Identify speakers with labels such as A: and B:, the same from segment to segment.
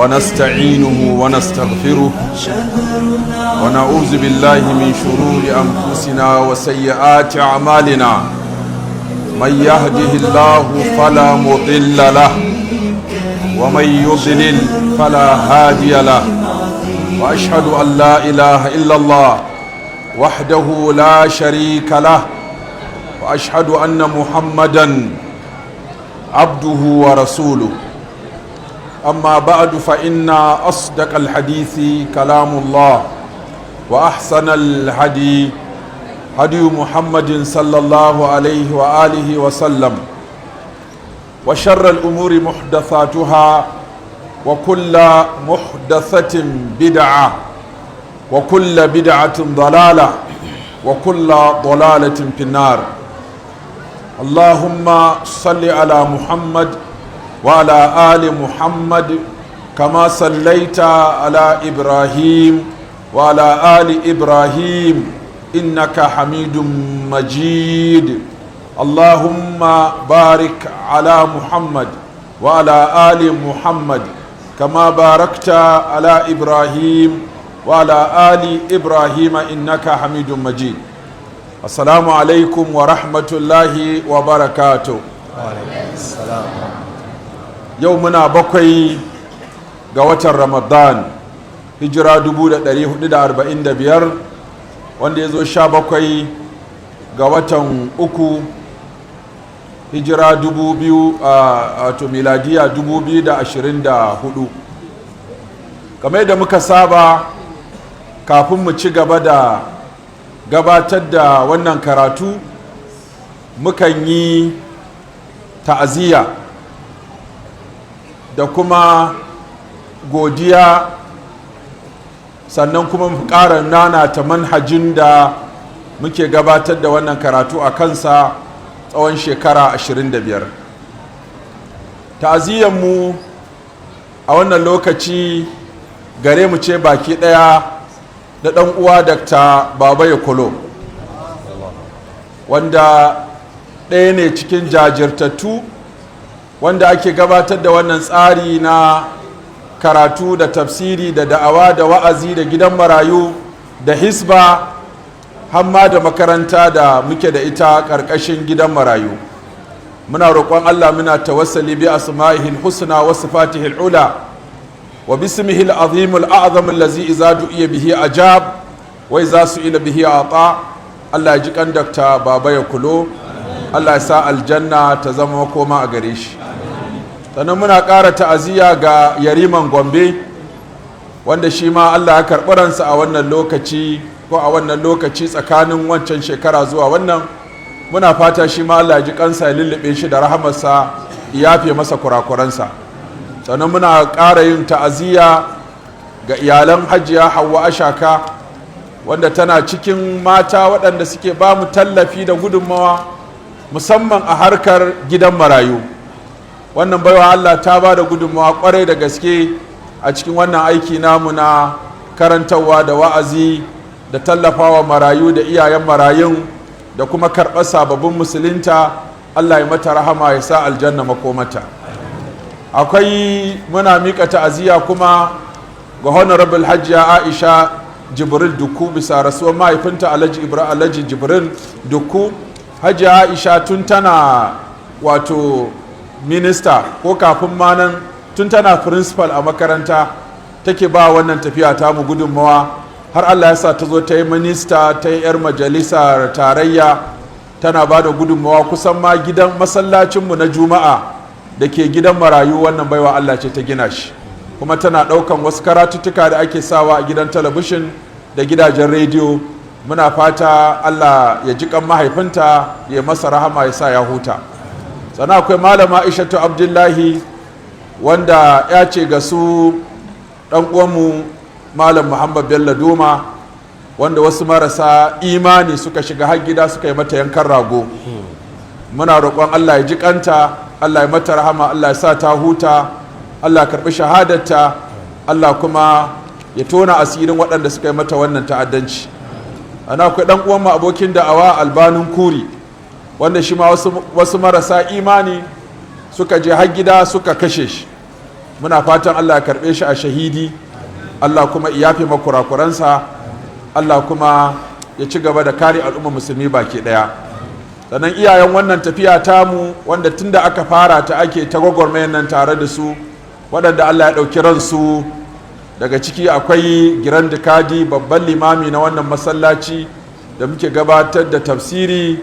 A: ونستعينه ونستغفره ونعوذ بالله من شرور أنفسنا وسيئات أعمالنا من يهده الله فلا مضل له ومن يضلل فلا هادي له وأشهد أن لا إله إلا الله وحده لا شريك له وأشهد أن محمدا عبده ورسوله أما بعد فإن أصدق الحديث كلام الله وأحسن الهدي هدي محمد صلى الله عليه وآله وسلم وشر الأمور محدثاتها وكل محدثة بدعة وكل بدعة ضلالة وكل ضلالة في النار. اللهم صل على محمد وعلى آل محمد كما صليت على إبراهيم وعلى آل إبراهيم إنك حميد مجيد. اللهم بارك على محمد وعلى آل محمد كما باركت على إبراهيم وعلى آل إبراهيم إنك حميد مجيد. السلام عليكم ورحمة الله وبركاته. يومنا بقي قوة رمضان هجرة 1445 wanda ya zo 17 ga watan uku hijira 2000 miladiya 2024. kamar yadda muka saba kafin mu ci gaba da gabatar da wannan karatu mukan yi ta'aziyya da kuma godiya sannan kuma mu ƙara nanata manhajin da muke gabatar da wannan karatu a kansa tsawon shekara 25. ta'aziyyarmu a wannan lokaci gare mu ce baki ɗaya da ɗan uwa Dr. Baba Yakolo, wanda ɗaya ne cikin jajirtattu wanda ake gabatar da wannan tsari na karatu da tafsiri da da'awa da wa'azi da gidan marayu da hisba hamma da makaranta da muke da ita ƙarƙashin gidan marayu. Muna roƙon Allah, muna tawassali bi asma'ihil husna wa sifatihil ula wa bismihil azimul a'zam allazi iza du'iya bihi ajab wa iza su'ila bihi ata. Allah ya ji kan Dr. Baba Yakolo, Allah ya sa aljanna ta zama makoma a gare shi. Sannan muna ƙara ta'aziyya ga Yariman Gombe, wanda shi ma Allah ya karɓi ransa a wannan lokaci ko a wannan lokaci tsakanin wancan shekara zuwa wannan. Muna fata shi ma Allah ya ji kansa, ya lullube shi da rahamarsa, ya yafe masa kurakuransa. Sannan muna ƙara yin ta'aziyya ga iyalan Hajiya Hauwa Ashaka, wanda tana cikin mata waɗanda suke ba mu tallafi da gudunmawa musamman a harkar gidan marayu. Wannan baiwa Allah ta ba da gudunmawa kwarai da gaske a cikin wannan aiki namu na karantarwa da wa'azi da tallafawa marayu da iyayen marayun da kuma karɓar sababbin musulunta. Allah ya mata rahama, ya sa aljanna makomata. Akwai muna miƙa ta'aziyya kuma ga honorable Hajiya Aisha Jibril Dukku bisa rasuwar mahaifinta Alhaji Jibril Dukku. Hajiya Aisha tun tana wato minista ko kafin ma nan tun tana principal a makaranta take ba wannan tafiya ta mu gudunmawa, har Allah ya sa ta zo ta yi minista, ta yi 'yar majalisar tarayya, tana ba da gudunmawa kusan ma gidan masallacinmu na juma'a da ke gidan marayu. Wannan baiwa Allah ce ta gina shi, kuma tana ɗaukan wasu karatuttuka da ake sawa a gidan talabishin da gidajen rediyo. Muna fata Allah ya ji kan mahaifinta, ya masa rahama, ya sa ya huta. Sannan akwai malama Aishatu Abdullahi, wanda ya ce ga su ɗan uwanmu malam Muhammad Bello Doma, wanda wasu marasa imani suka shiga har gida suka yi mata yankan rago. Muna roƙon Allah ya ji kanta, Allah ya mata rahama, Allah ya sa ta huta, Allah ya karɓi shahadarta, Allah kuma ya tona asirin waɗanda suka yi mata wannan ta'addanci. Ana akwai ɗan uwanmu abokin da'awa Albanin Kuri, wanda shi ma wasu marasa imani suka je har gida suka kashe shi. muna fatan Allah ya karɓe shi a shahidi, Allah kuma ya yafe makurakuransa, Allah kuma ya ci gaba da kare al'ummar musulmi baki ɗaya. Sannan iyayen wannan tafiya tamu wanda tunda aka fara ta ake ta gwagwarmayar nan tare da su, waɗanda Allah ya ɗauki ransu, daga ciki akwai Girandi Kadi, babban limami na wannan masallaci da muke gabatar da tafsiri,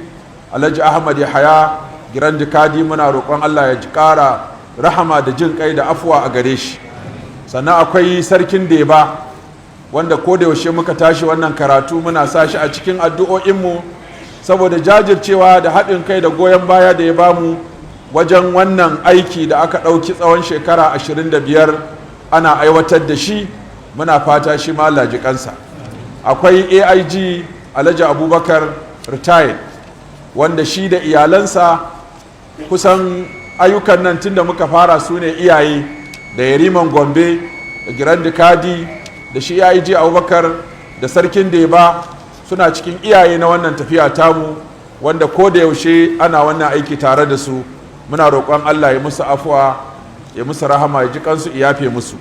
A: Alhaji Ahmad Yahaya Girandi Kadi, muna roƙon Allah ya ƙara rahama da jin kai da afuwa a gare shi. Sannan akwai sarkin Deba wanda ko da yaushe muka tashi wannan karatu muna sa shi a cikin addu'o'inmu saboda jajircewa da haɗin kai da goyon baya da ya bamu wajen wannan aiki da aka ɗauki tsawon shekara 25 ana aiwatar da shi. Muna fata shi ma Allah ji kansa. Akwai AIG Alhaji Abubakar retired wanda shi da iyalansa kusan ayyukan nan tun da muka fara su ne iyaye, da Yariman Gombe da Girandi Kadi da shi AIG Abubakar da sarkin Deba suna cikin iyaye na wannan tafiya tamu wanda ko da yaushe ana wannan aiki tare da su. Muna roƙon Allah ya musu afuwa, ya musu rahama, ya ji kansu, ya yafe musu.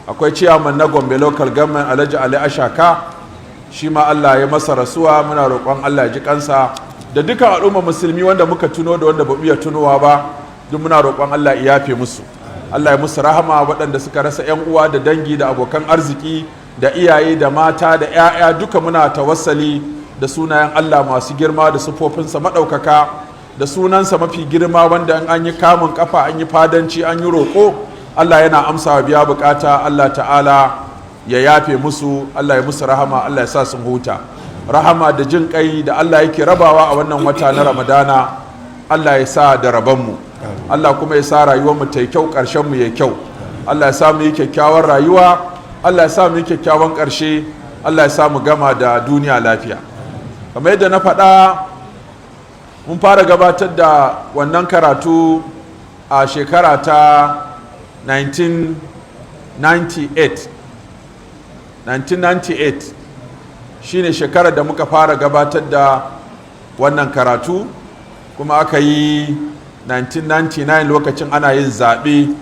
A: Akwai ciyaman na Gombe local government Alhaji Ali Ashaka, shi ma Allah ya masa rasuwa. Muna roƙon Allah ya ji kansa da duka al'umma musulmi wanda muka tuno da wanda ba mu iya tunowa ba, duk muna roƙon Allah ya yafe musu, Allah ya musu rahama. Waɗanda suka rasa 'yan uwa da dangi da abokan arziki da iyaye da mata da 'ya'ya duka muna tawassali da sunayen Allah masu girma da sufofinsa maɗaukaka, da sunansa mafi girma wanda in an yi kamun kafa, an yi fadanci, an yi roƙo, Allah yana amsa biya bukata. Allah ta'ala ya yafe musu, Allah ya musu rahama, Allah ya sa sun huta. Rahama da jin kai da Allah yake rabawa a wannan wata na Ramadana, Allah ya sa da rabanmu, Allah kuma ya sa rayuwarmu ta yi kyau, ƙarshenmu ya kyau. Allah ya sa mu yi kyakkyawar rayuwa, Allah ya sa mu yi kyakkyawan ƙarshe, Allah ya sa mu gama da duniya lafiya. Kamar yadda na faɗa, mun fara gabatar da wannan karatu a shekara ta 1998 shine shekarar da muka fara gabatar da wannan karatu, kuma aka yi 1999 lokacin ana yin zaɓe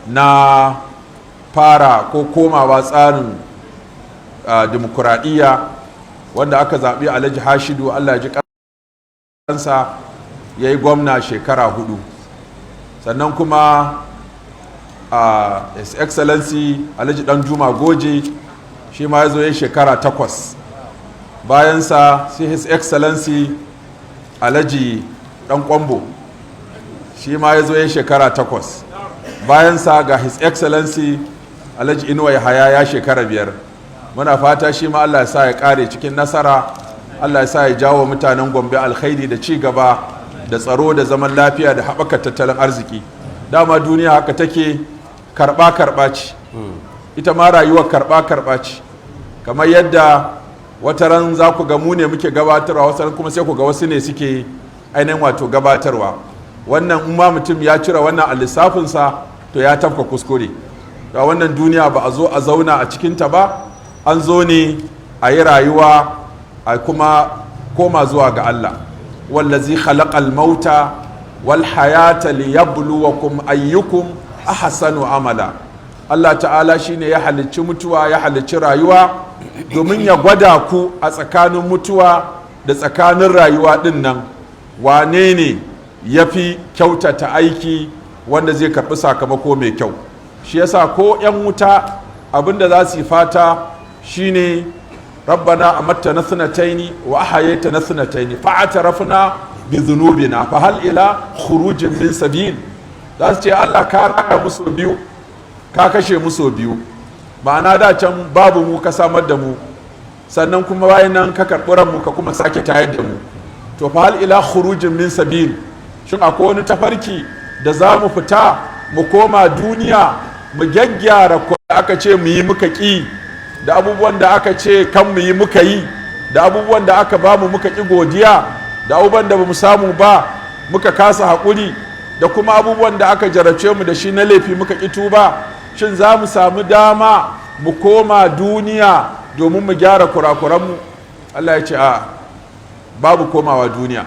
A: na fara ko komawa tsarin dimokuraɗiyya, wanda aka zaɓi Alhaji Hashidu, Allah ya ji kansa, ya yi gwamna shekara 4. Sannan kuma His Excellency Alhaji Danjuma Goje shi ma ya zo ya shekara 8. Bayansa sai His Excellency Alhaji Dan Kwambo shi ma ya zo ya shekara 8. Bayansa ga His Excellency Alhaji Inuwa Yahaya ya shekara 5. Muna fata shi ma Allah ya sa ya kare cikin nasara, Allah ya sa ya jawo mutanen Gombe alkhairi da ci gaba da tsaro da zaman lafiya da haɓaka tattalin arziki. Dama duniya haka take, karɓa ce, ita ma rayuwar karɓa ce. Kamar yadda wata ran za ku ga mu ne muke gabatarwa, wasu ran kuma sai ku ga wasu ne suke ainihin wato gabatarwa. Wannan in ma mutum ya cire wannan a lissafinsa to ya tafka kuskure. Da wannan duniya ba a zo a zauna a cikinta ba, an zo ne a yi rayuwa a kuma koma zuwa ga Allah. Wallazi khalaqal mauta wal hayata liyabluwakum ayyukum ahsanu amala. Allah ta'ala shine ya halicci mutuwa, ya halicci rayuwa domin ya gwada ku a tsakanin mutuwa da tsakanin rayuwa din nan, wane ne yafi kyautata aiki wanda zai karbi sakamako mai kyau. Shi yasa ko 'yan wuta abinda za su yi fata shine rabbana amattana sanataini wa ahayaytana sanataini fa'atarafna bi dhunubina fa hal ila khurujin min sabil. Za su ce Allah ka raka musu biyu, ka kashe musu biyu, ma'ana da can babu mu ka samar da mu, sannan kuma bayan nan ka karɓi ranmu ka kuma sake tayar da mu, to fa hal ila khurujin min sabil, shin akwai wani tafarki da za mu fita mu koma duniya mu gyaggyara ko aka ce mu yi muka ƙi, da abubuwan da aka ce kan mu yi muka yi, da abubuwan da aka bamu muka ƙi godiya, da abubuwan da bamu samu ba muka kasa haƙuri, da kuma abubuwan da aka jarabce mu da shi na laifi muka ƙi tuba. Shin za mu samu dama mu koma duniya domin mu gyara kurakuranmu? Allah ya ce a babu komawa duniya.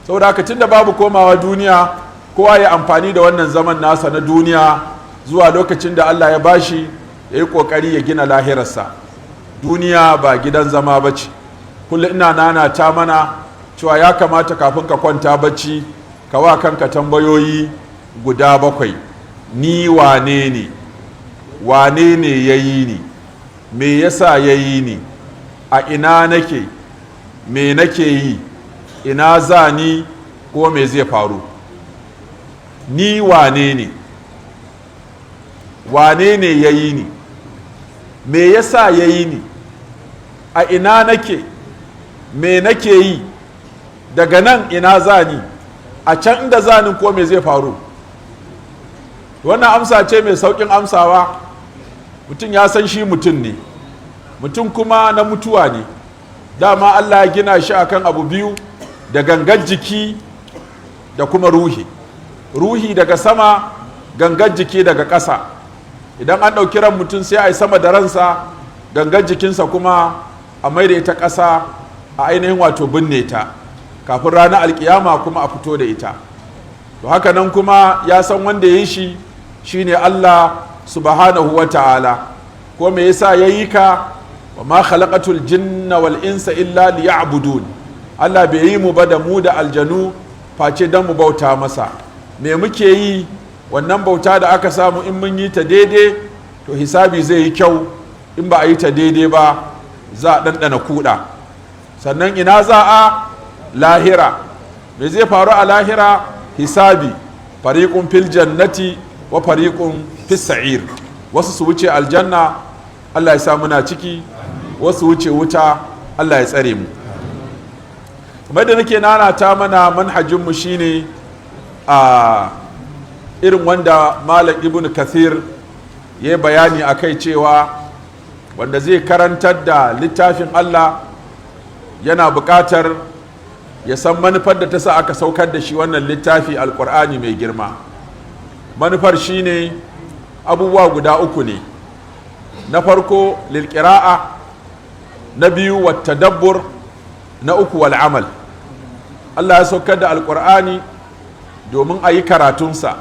A: Saboda haka tunda babu komawa duniya, kowa ya amfani da wannan zaman nasa na duniya zuwa lokacin da Allah ya bashi ya yi ƙoƙari ya gina lahirarsa. Duniya ba gidan zama ba ce. Kullum ina nanata mana cewa ya kamata kafin ka kwanta bacci ka wa kanka tambayoyi guda 7. Ni wane ne? Wane ne ya yi ni? Me yasa ya yi ni? A ina nake? Me nake yi? Ina za ni ko me zai faru? Ni wane ne? Wane ne ya yi ni? Me yasa ya yi ni? A ina nake? Me nake yi? Daga nan ina za ni? A can inda za ni ko me zai faru? Wannan amsa ce mai sauƙin amsawa. Mutum ya san shi mutum ne, mutum kuma na mutuwa ne. Dama Allah ya gina shi akan abu biyu, da gangan jiki da kuma ruhi. Ruhi daga sama, gangan jiki daga ƙasa. Idan an ɗauki ran mutum sai a yi sama da ransa, gangan jikinsa kuma a maida ita ƙasa, a ainihin wato binne ta, kafin ranar alkiyama kuma a fito da ita. To haka nan kuma ya san wanda ya yi shi shine Allah subhanahu wa ta'ala. Ko me yasa ya yi ka? Wa ma khalaqatul jinna wal insa illa liya'budun. Allah bai yi mu ba da mu da aljanu face dan mu bauta masa. Me muke yi? Wannan bauta da aka samu in mun yi ta daidai to hisabi zai yi kyau, in ba a yi ta daidai ba za a ɗanɗana kuɗa. Sannan ina za a? Lahira. Me zai faru a lahira? Hisabi. Fariqun fil jannati wa fariqun fis sa'ir. Wasu su wuce aljanna, Allah ya sa muna ciki, wasu wuce wuta, Allah ya tsare mu. Kamar da nake nanata mana manhajinmu shine a irin wanda Malam Ibn Kathir ya yi bayani a kai cewa wanda zai karantar da littafin Allah yana buƙatar ya san manufar da ta sa aka saukar da shi wannan littafi alƙur'ani mai girma. Manufar shine abubuwa guda 3 ne. Na farko lilƙira'a, na biyu wattadabbur, na 3 wal'amal. Allah ya saukar da alƙur'ani domin a yi karatunsa,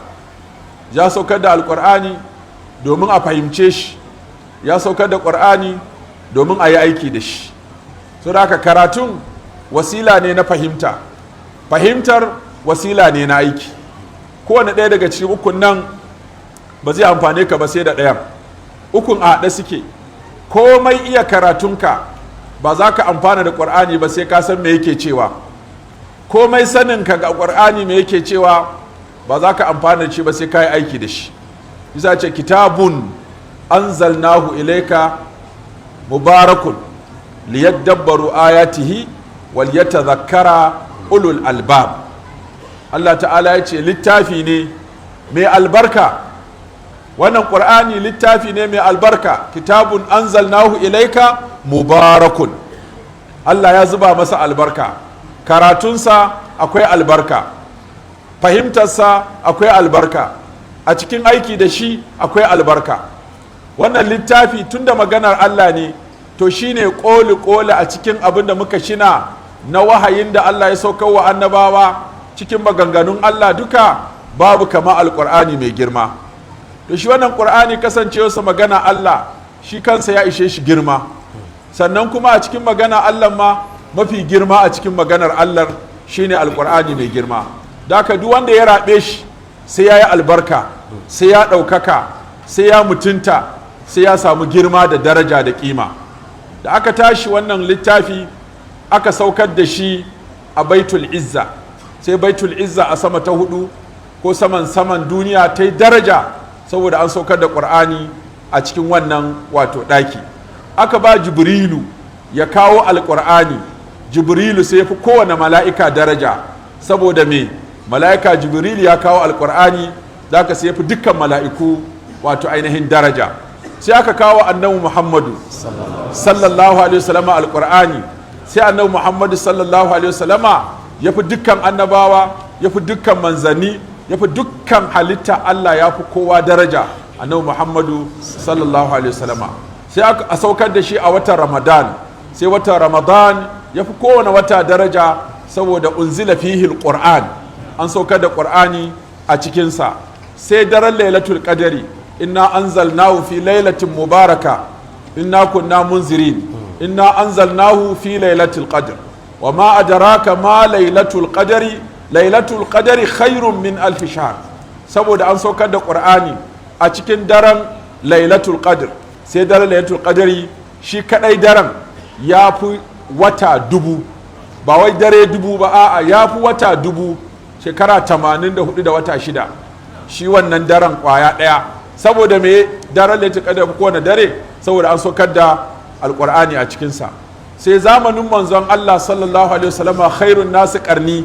A: ya saukar da alƙur'ani domin a fahimce shi, ya saukar da ƙur'ani domin a yi aiki da shi. So da haka karatun wasila ne na fahimta, fahimtar wasila ne na aiki. Kowane ɗaya daga cikin 3 nan ba zai amfane ka ba sai da ɗayan. 3 a haɗe suke. Komai iya karatunka ba za ka amfana da ƙur'ani ba sai ka san me yake cewa. Komai saninka ga ƙur'ani me yake cewa ba za ka amfana da shi ba sai ka yi aiki da shi. Isa ce kitabun anzalnahu ilaika mubarakun liyadabbaru ayatihi wal yatadhakkara ulul albab. Allah ta'ala ya ce littafi ne mai albarka. Wannan ƙur'ani littafi ne mai albarka. Kitabun anzalnahu ilaika mubarakun. Allah ya zuba masa albarka. Karatunsa akwai albarka, fahimtarsa akwai albarka, a cikin aiki da shi akwai albarka. Wannan littafi tunda maganar Allah ne, to shine ƙoli a cikin abin da muka shina na wahayin da Allah ya saukar wa annabawa. Cikin maganganun Allah duka babu kama alƙur'ani mai girma. To shi wannan ƙur'ani kasancewarsa magana Allah shi kansa ya ishe shi girma. Sannan kuma a cikin magana Allah ma mafi girma a cikin maganar Allah shine alƙur'ani mai girma. Da haka duk wanda ya raɓe shi sai ya yi albarka, sai ya ɗaukaka, sai ya mutunta, sai ya samu girma da daraja da ƙima. Da aka tashi wannan littafi aka saukar da shi a Baitul Izza, sai Baitul Izza a sama ta 4 ko saman duniya ta yi daraja saboda an saukar da ƙur'ani a cikin wannan wato ɗaki. Aka ba Jibrilu ya kawo alƙur'ani. Jibrilu sai ya fi kowane mala'ika daraja, saboda me? Mala'ika Jibrilu ya kawo alƙur'ani, za ka sai ya fi dukkan mala'iku wato ainihin daraja. Sai aka kawo annabi Muhammadu sallallahu alaihi wasallama alƙur'ani, sai annabi Muhammadu sallallahu alaihi wasallama ya fi dukkan annabawa, ya fi dukkan manzanni, ya fi dukkan halitta Allah, ya fi kowa daraja annabi Muhammadu sallallahu alaihi wasallama. Sai aka saukar da shi a watan Ramadan, sai watan Ramadan ya fi kowane wata daraja saboda unzila fihi alquran, an saukar da qur'ani a cikinsa. Sai daren lailatul qadari, inna anzalnahu fi lailatin mubaraka inna kunna munzirin inna anzalnahu fi lailatul qadr wa ma adraka ma lailatul qadri lailatul qadri khairun min alf shahr. Saboda an saukar da qur'ani a cikin daren lailatul qadr, sai daren lailatul qadri shi kadai daren ya fi wata dubu, ba wai dare dubu ba, a'a ya fi wata dubu, shekara 84 da wata shida shi wannan daren kwaya daya. Saboda me daren lailatul qadr ko na dare? Saboda an saukar da alqur'ani a cikinsa. Sai zamanin manzon Allah sallallahu alaihi wasallam khairun nasu karnin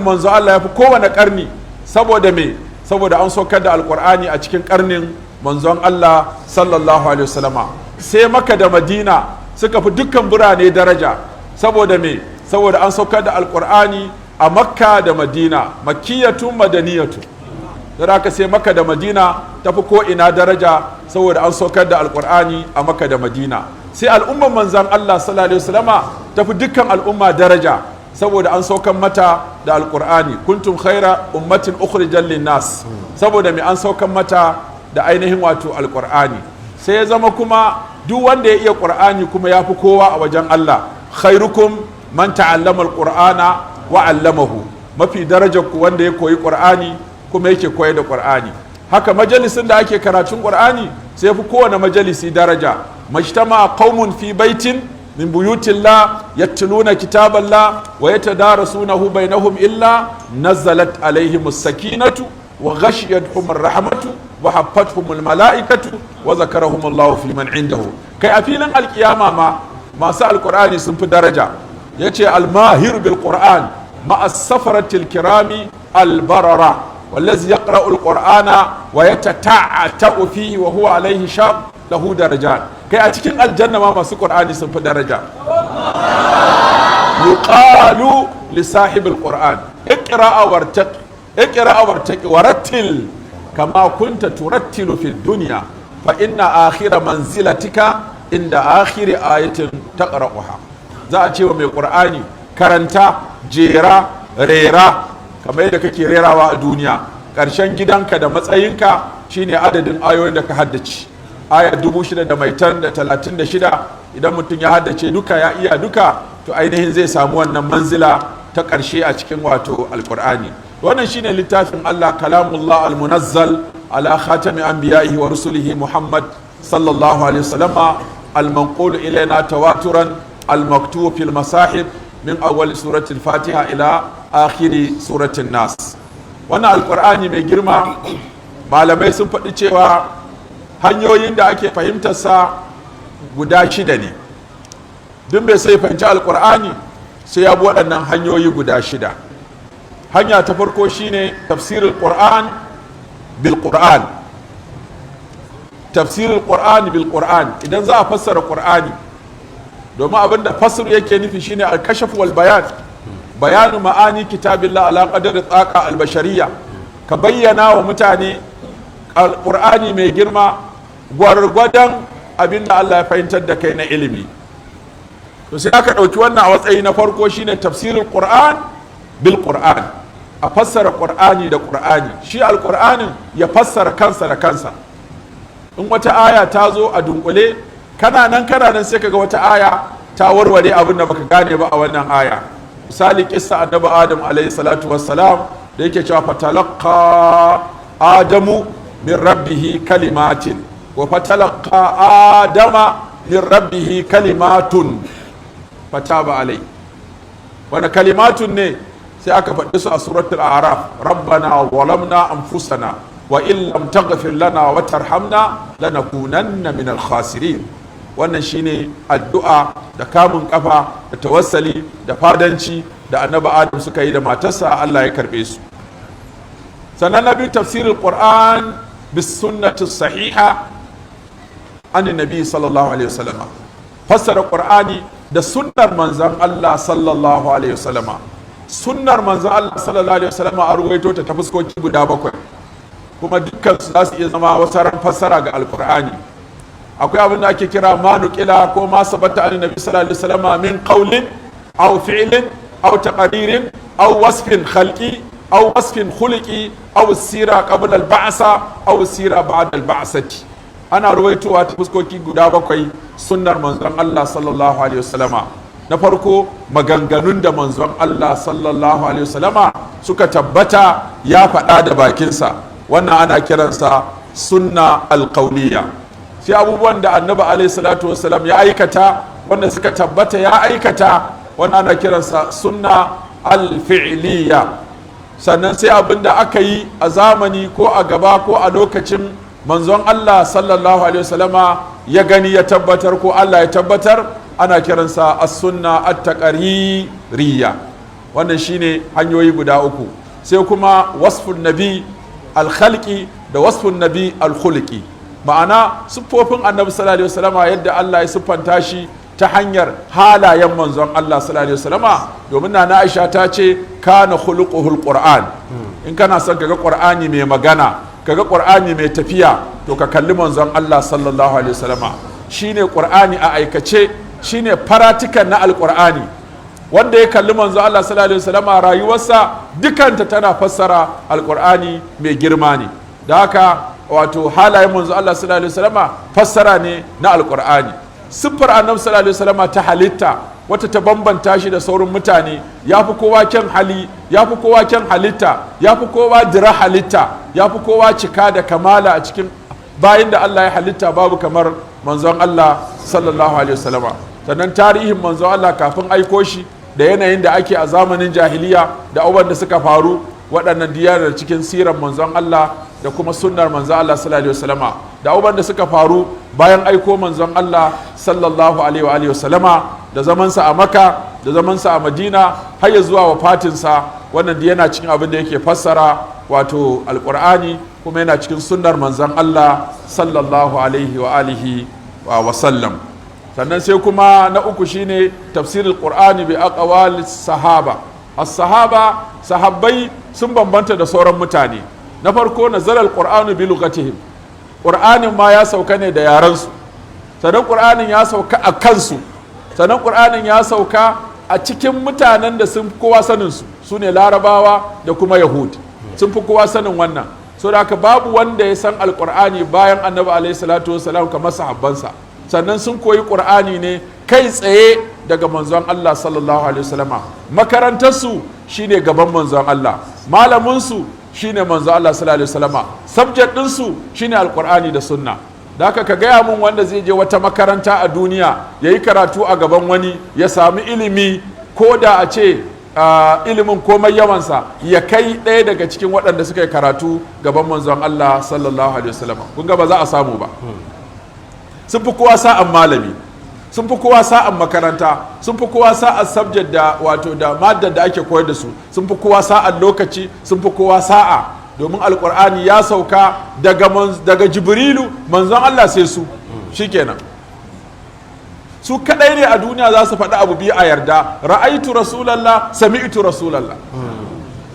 A: manzon Allah ya fi kowane karni. Saboda me? Saboda an saukar da alqur'ani a cikin karnin manzon Allah sallallahu alaihi wasallama. Sai Makka da Madina suka fi dukkan birane daraja. Saboda me? Saboda an saukar da alqur'ani a Makka da Madina, makkiyatun madaniyatu. Da haka sai Makka da Madina tafi ko ina daraja saboda an saukar da alqur'ani a Makka da Madina. Sai al'umman manzon Allah sallallahu alaihi wasallama tafi dukkan al'umma daraja saboda an saukar mata da alqur'ani. Kuntum khaira ummatin ukhrijal linnas, saboda me an saukar mata da ainihin wato alqur'ani. Sai ya zama kuma duk wanda ya iya qur'ani kuma ya fi kowa a wajen Allah. Khairukum man ta'allama alqur'ana wa 'allamahu, mafi darajar ku wanda ya koyi qur'ani kuma yake koyar da qur'ani. Haka majalisin da ake karatun qur'ani sai fi kowane majalisi daraja. Majtama qaumun fi baitin min buyutillah yatluna kitaballah wa yatadarasunahu bainahum illa nazalat alaihimus sakinatu wa ghashiyatuhum rahmatu wa haffatuhumul malaikatu wa zakarahumullahu fi man indahu. Kai a filin alkiyama ma masu alqur'ani sun fi daraja. Yace almahir bil qur'an ma'a safaratil kirami albarara wallazi yaqra'u alqur'ana wa yatata'atu fihi wa huwa alayhi shaq lahu darajat. Kai a cikin aljanna ma masu qur'ani sun fi daraja. yuqalu li sahibil qur'an iqra wartaqi warattil kama kunta turattilu fid dunya fa inna akhira manzilatika inda akhiri ayatin taqra'uha. Za a ce wa mai qur'ani karanta, jera, rera kamar yadda kake rerawa a duniya. Ƙarshen gidanka da matsayinka shine adadin ayoyin da ka haddace. Aya 6,936 idan mutum ya haddace duka, ya iya duka, to ainihin zai samu wannan manzila ta ƙarshe a cikin wato alƙur'ani. Wannan shine littafin Allah, kalamullah al-munazzal ala khatami anbiya'ihi wa rusulihi Muhammad sallallahu alaihi wasallama, al-manqul ilayna tawaturan, al-maktub fil masahib min awwal surati al-fatiha ila akhiri surati an-nas. Wannan alƙur'ani mai girma malamai sun faɗi cewa hanyoyin da ake fahimtarsa guda 6 ne. Duk bai sai fahimci alkur'ani sai ya bi waɗannan hanyoyi guda 6. Hanya ta farko shine tafsirul qur'an bil qur'an. Tafsirul qur'an bil qur'an, idan za a fassara qur'ani, domin abinda fasr yake nufi shine al-kashf wal bayan, bayanu ma'ani kitabillah ala qadri taqa al-bashariyya. Ka bayyana wa mutane alƙur'ani mai girma gwargwadon abinda Allah ya fahimtar da kai na ilimi. To sai aka ɗauki wannan a matsayi na farko shine tafsirin Qur'an bil Qur'an, a fassara Qur'ani da Qur'ani. Shi alƙur'anin ya fassara kansa da kansa. In wata aya ta zo a dunkule, kana nan sai kaga wata aya ta warware abin da baka gane ba a wannan aya. Misali kissa annabi Adam alayhi salatu wassalam da yake cewa fatalaqqa Adamu min rabbihi kalimatin wa fatalaqa adama min rabbihi kalimatun fataba alai. Wani kalimatun ne? Sai aka faɗi su a suratul a'raf. Rabbana zalamna anfusana wa in lam taghfir lana wa tarhamna lanakunanna min al-khasirin. Wannan shine addu'a da kamun kafa da tawassali da fadanci da annabi Adam suka yi da matarsa, Allah ya karbe su. Sannan na biyu tafsirul Qur'an bis sunnati sahiha an nabi sallallahu alaihi wasallam. Fassara Qur'ani da sunnar manzon Allah sallallahu alaihi wasallama. Sunnar manzon Allah sallallahu alaihi wasallama a ruwaito ta fuskoki guda 7, kuma dukkan su za su iya zama wasu ran fassara ga alqur'ani. Akwai abin da ake kira ma nuqila ko ma sabata an nabi sallallahu alaihi wasallama min qawlin aw fi'lin aw taqririn aw wasfin khalqi aw wasfin khuluqi aw sira qabla al-ba'sa aw sira ba'da al-ba'sati. Ana ruwaitowa ta fuskoki guda bakwai sunnar manzon Allah sallallahu alaihi wasallama. Na farko maganganun da manzon Allah sallallahu alaihi wasallama suka tabbata ya faɗa da bakinsa, wannan ana kiransa sunna alqauliyya. sai abubuwan da annabi alaihi salatu wasallam ya aikata wanda suka tabbata ya aikata, wannan ana kiransa sunna alfi'liya. sannan sai abin da aka yi a zamani ko a gaba ko a lokacin manzon Allah sallallahu alaihi wasallama ya gani ya tabbatar ko Allah ya tabbatar, ana kiransa as-sunna at-taqririyya. wannan shine hanyoyi guda uku. sai kuma wasfun nabi al-khalqi da wasfun nabi al-khulqi, ma'ana siffofin annabi sallallahu alaihi wasallama yadda Allah ya siffanta shi ta hanyar halayen manzon Allah sallallahu alaihi wasallama. domin na Aisha ta ce kana khuluquhul qur'an. in kana son kaga qur'ani mai magana, kaga qur'ani mai tafiya, to ka kalli manzon Allah sallallahu alaihi wasallama. shine qur'ani a aikace, shine faratikan na alqur'ani. wanda ya kalli manzon Allah sallallahu alaihi wasallama rayuwarsa dukanta tana fassara alqur'ani mai girma ne. da haka wato halayen manzon Allah sallallahu alaihi wasallama fassara ne na alqur'ani. siffar annabi sallallahu alaihi wasallama ta halitta wata ta bambanta shi da sauran mutane, ya fi kowa kyan hali, ya fi kowa kyan halitta, ya fi kowa dira halitta, ya fi kowa cika da kamala a cikin bayan da Allah ya halitta babu kamar manzon Allah sallallahu alaihi wasallama. sannan tarihin manzon Allah kafin aiko shi da yanayin da ake a zamanin jahiliya da abubuwan da suka faru, waɗannan diyarar cikin sirar manzon Allah da kuma sunnar manzon Allah sallallahu alaihi wasallama, da abubuwan da suka faru bayan aiko manzon Allah sallallahu alaihi wasallama, da zamansa a Makka da zamansa a Madina har ya zuwa wafatinsa. wannan yana cikin abin da yake fassara wato alqur'ani, kuma yana cikin sunnar manzon Allah sallallahu alaihi wa sallam. sannan sai kuma na uku shine tafsirul qur'ani bi aqwali sahaba. as-sahaba, sahabbai sun bambanta da sauran mutane. na farko nazala al-qur'anu bi lughatihim, qur'anin ma ya sauka ne da yarensu. sannan qur'anin ya sauka a kansu. sannan qur'anin ya sauka a cikin mutanen da sun fi kowa sanin su ne larabawa da kuma yahud, sun fi kowa sanin wannan. so da haka babu wanda ya san alqur'ani bayan annabi alaihi salatu wasalam kamar sahabbansa. sannan sun koyi qur'ani ne kai tsaye daga manzon Allah sallallahu alaihi wasallama. makarantarsu shine gaban manzon Allah, malaminsu shine manzon Allah sallallahu alaihi wasallama, subject ɗinsu shine alqur'ani da sunna. da haka ka gaya mun wanda zai je wata makaranta a duniya ya yi karatu a gaban wani ya sami ilimi, ko da a ce ilimin komai yawansa ya kai ɗaya daga cikin waɗanda suka yi karatu gaban manzon Allah sallallahu alaihi wasallama. kun ga ba za a samu ba. sun fi kowa sa'an malami, sun fi kowa sa'an makaranta, sun fi kowa sa'an subject da wato da maddar da ake koyar da su, sun fi kowa sa'an lokaci, sun fi kowa sa'a. domin alkur'ani ya sauka daga jibrilu manzon Allah sai su shikenan. su kadai ne a duniya za su faɗi abu biyu a yarda, ra'aitu rasulallah, sami'tu rasulallah.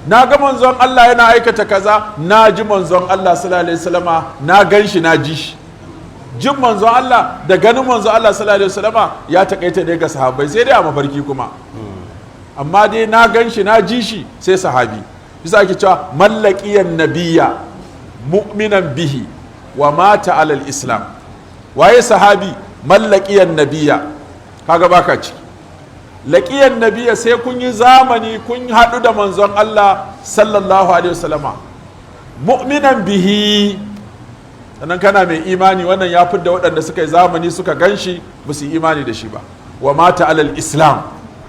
A: na ga manzon Allah yana aikata kaza, na ji manzon Allah sallallahu alaihi wasallama, na gan shi, na ji shi. jin manzon Allah da ganin manzon Allah sallallahu alaihi wasallama ya takaita ne ga sahabbai, sai dai a mafarki kuma. amma dai na gan shi, na ji shi, sai sahabi. bisa ake cewa mallakiyan nabiya mu'minan bihi wa mata alal islam. waye sahabi? mallakiyan nabiya, kaga baka ciki. laqiyan nabiya sai kun yi zamani, kun haɗu da manzon Allah sallallahu alaihi wasallama. mu'minan bihi, sannan kana mai imani, wannan ya fidda waɗanda suka yi zamani suka ganshi ba su yi imani da shi ba. wa mata alal islam,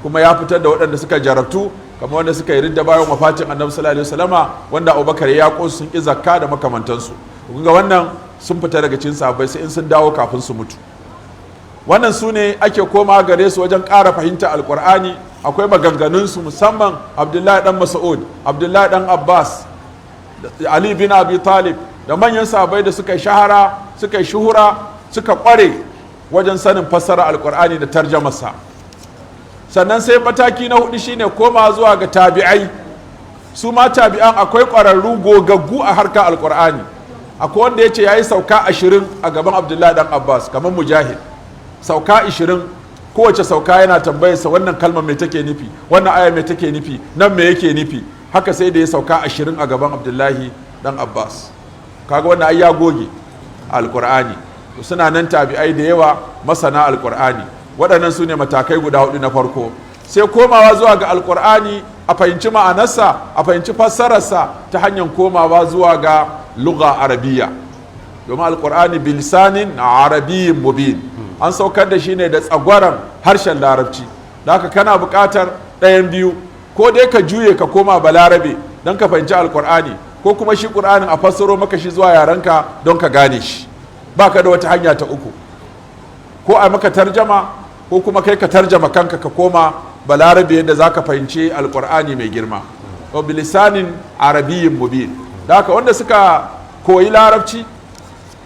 A: kuma ya fitar da waɗanda suka jarabtu, kamar wanda suka yi ridda bayan wafatin annabi sallallahu alaihi wasallama, wanda Abubakar ya yaƙo sun ƙi zakka da makamantansu. kun ga wannan sun fita daga cikin sahabbai sai in sun dawo kafin su mutu. wannan su ne ake koma gare su wajen ƙara fahimta alƙur'ani. akwai maganganunsu, musamman Abdullahi dan Mas'ud, Abdullahi dan Abbas, Ali bin Abi Talib da manyan sahabbai da suka yi shahara, suka yi shuhura, suka ƙware wajen sanin fassara alƙur'ani da tarjamarsa. sannan sai mataki na hudu shine koma zuwa ga tabi'ai. su ma tabi'an akwai ƙwararru gogaggu a harkar alƙur'ani. akwai wanda ya ce ya yi sauka 20 a gaban Abdullahi dan Abbas, kamar Mujahid. sauka 20, kowace sauka yana tambayarsa wannan kalmar mai take nufi, wannan aya mai take nufi, nan me yake nufi. haka sai da ya sauka 20 a gaban Abdullahi dan Abbas. Kaga wannan ai ya goge alqur'ani. Suna nan tabi'ai da yawa masana alqur'ani. Waɗannan su ne matakai guda hudu na farko. Sai komawa zuwa ga alqur'ani a fahimci ma'anarsa, a fahimci fassararsa ta hanyar komawa zuwa ga lugha arabiyya. Domin alqur'ani bilisanin arabiyyin mubin. An saukar da shi ne da tsagwaron harshen larabci. Da haka kana buƙatar ɗayan biyu, ko dai ka juye ka koma balarabe don ka fahimci alqur'ani, ko kuma shi ƙur'anin a fassaro maka shi zuwa yarenka don ka gane shi. Ba ka da wata hanya ta uku, ko a maka tarjama ko kuma kai ka tarjama kanka ka koma balarabe yadda za ka fahimci alƙur'ani mai girma. wa bilisanin arabiyyin mubin. Da haka wanda suka koyi larabci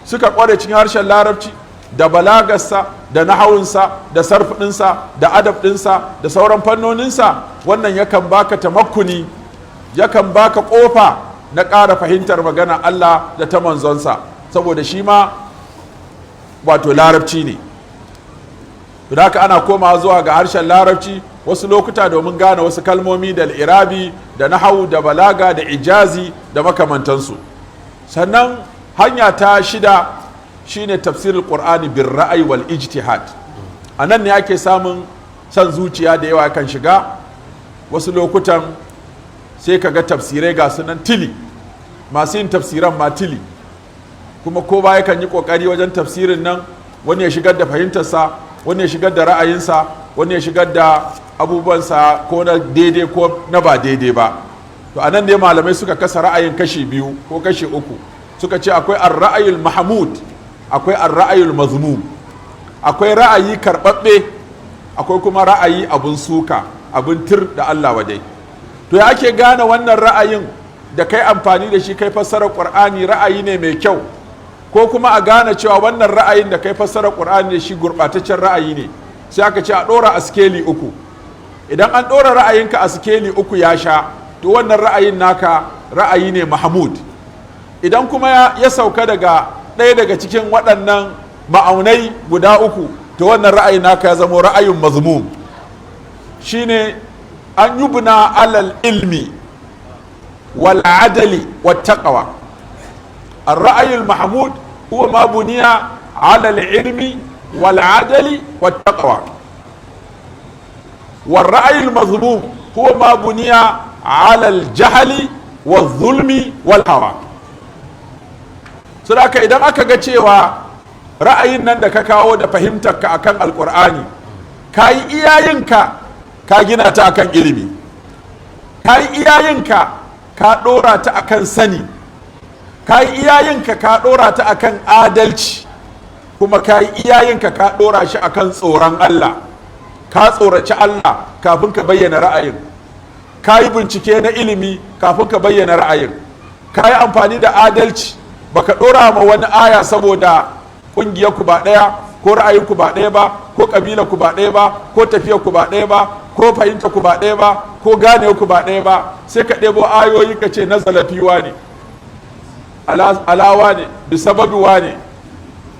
A: suka kware cikin harshen larabci da balagarsa da nahawunsa da sarfudinsa da adabdinsa da sauran fannoninsa, wannan yakan baka tamakkuni, yakan baka kofa na ƙara fahimtar magana Allah da ta manzonsa, saboda shi ma wato larabci ne. Da haka ana komawa zuwa ga harshen larabci wasu lokuta domin gane wasu kalmomi da irabi da nahawu da balaga da ijazi da makamantansu. Sannan hanya ta shida shine tafsirul qur'ani bir ra'ayi wal ijtihad. Anan ne ake samun san zuciya da yawa kan shiga. Wasu lokutan sai kaga tafsirai ga sunan tili, masu yin tafsiran ma tili, kuma ko ba yakan yi kokari wajen tafsirin nan, wani ya shigar da fahimtarsa, wani ya shigar da ra'ayinsa, wani ya shigar da abubuwansa ko na daidai ko na ba daidai ba. To anan ne malamai suka kasa ra'ayin kashi biyu ko kashi uku. Suka ce akwai ar-ra'ayul mahmud, akwai ar-ra'ayul mazmum. Akwai ra'ayi karɓaɓɓe, akwai kuma ra'ayi abun suka, abun tir da Allah wadai. To ya ake gane wannan ra'ayin da kai amfani da shi kai fassarar Qur'ani ra'ayi ne mai kyau, ko kuma a gane cewa wannan ra'ayin da kai fassarar Qur'ani da shi gurɓataccen ra'ayi ne? Sai aka ce a ɗora a skeli uku. Idan an ɗora ra'ayinka a skeli uku ya sha, to wannan ra'ayin naka ra'ayi ne mahmud. Idan kuma ya sauka daga ɗaya daga cikin waɗannan ma'aunai guda uku, to wannan ra'ayin naka ya zama ra'ayin mazmum. Shine an yubna alal ilmi wal adali wat taqwa. الرأي المحمود هو ما بني على العلم والعدل والتقوى، والرأي المظلوم هو ما بني على الجهل والظلم والهوى. saboda idan aka ga cewa ra'ayin nan da ka kawo da fahimtarka akan alkur'ani ka yi iyayenka ka gina ta akan ilimi, ka yi iyayenka ka ɗora ta akan sani, ka yi iyayenka ka ɗora ta akan adalci, kuma ka yi iyayenka ka ɗora shi akan tsoron Allah, ka tsoraci Allah kafin ka bayyana ra'ayin, ka yi bincike na ilimi kafin ka bayyana ra'ayin, ka yi amfani da adalci, baka ɗora ma wani aya saboda ƙungiyarku ba ɗaya ko ra'ayinku ba ɗaya ba ko ƙabilarku ba ɗaya ba ko tafiyarku ba ɗaya ba ko fahimtarku ba ɗaya ba ko ganewarku ba ɗaya ba, sai ka ɗebo ayoyi ka ce na zalafiwa ne, alawa ne, bisababiwa ne,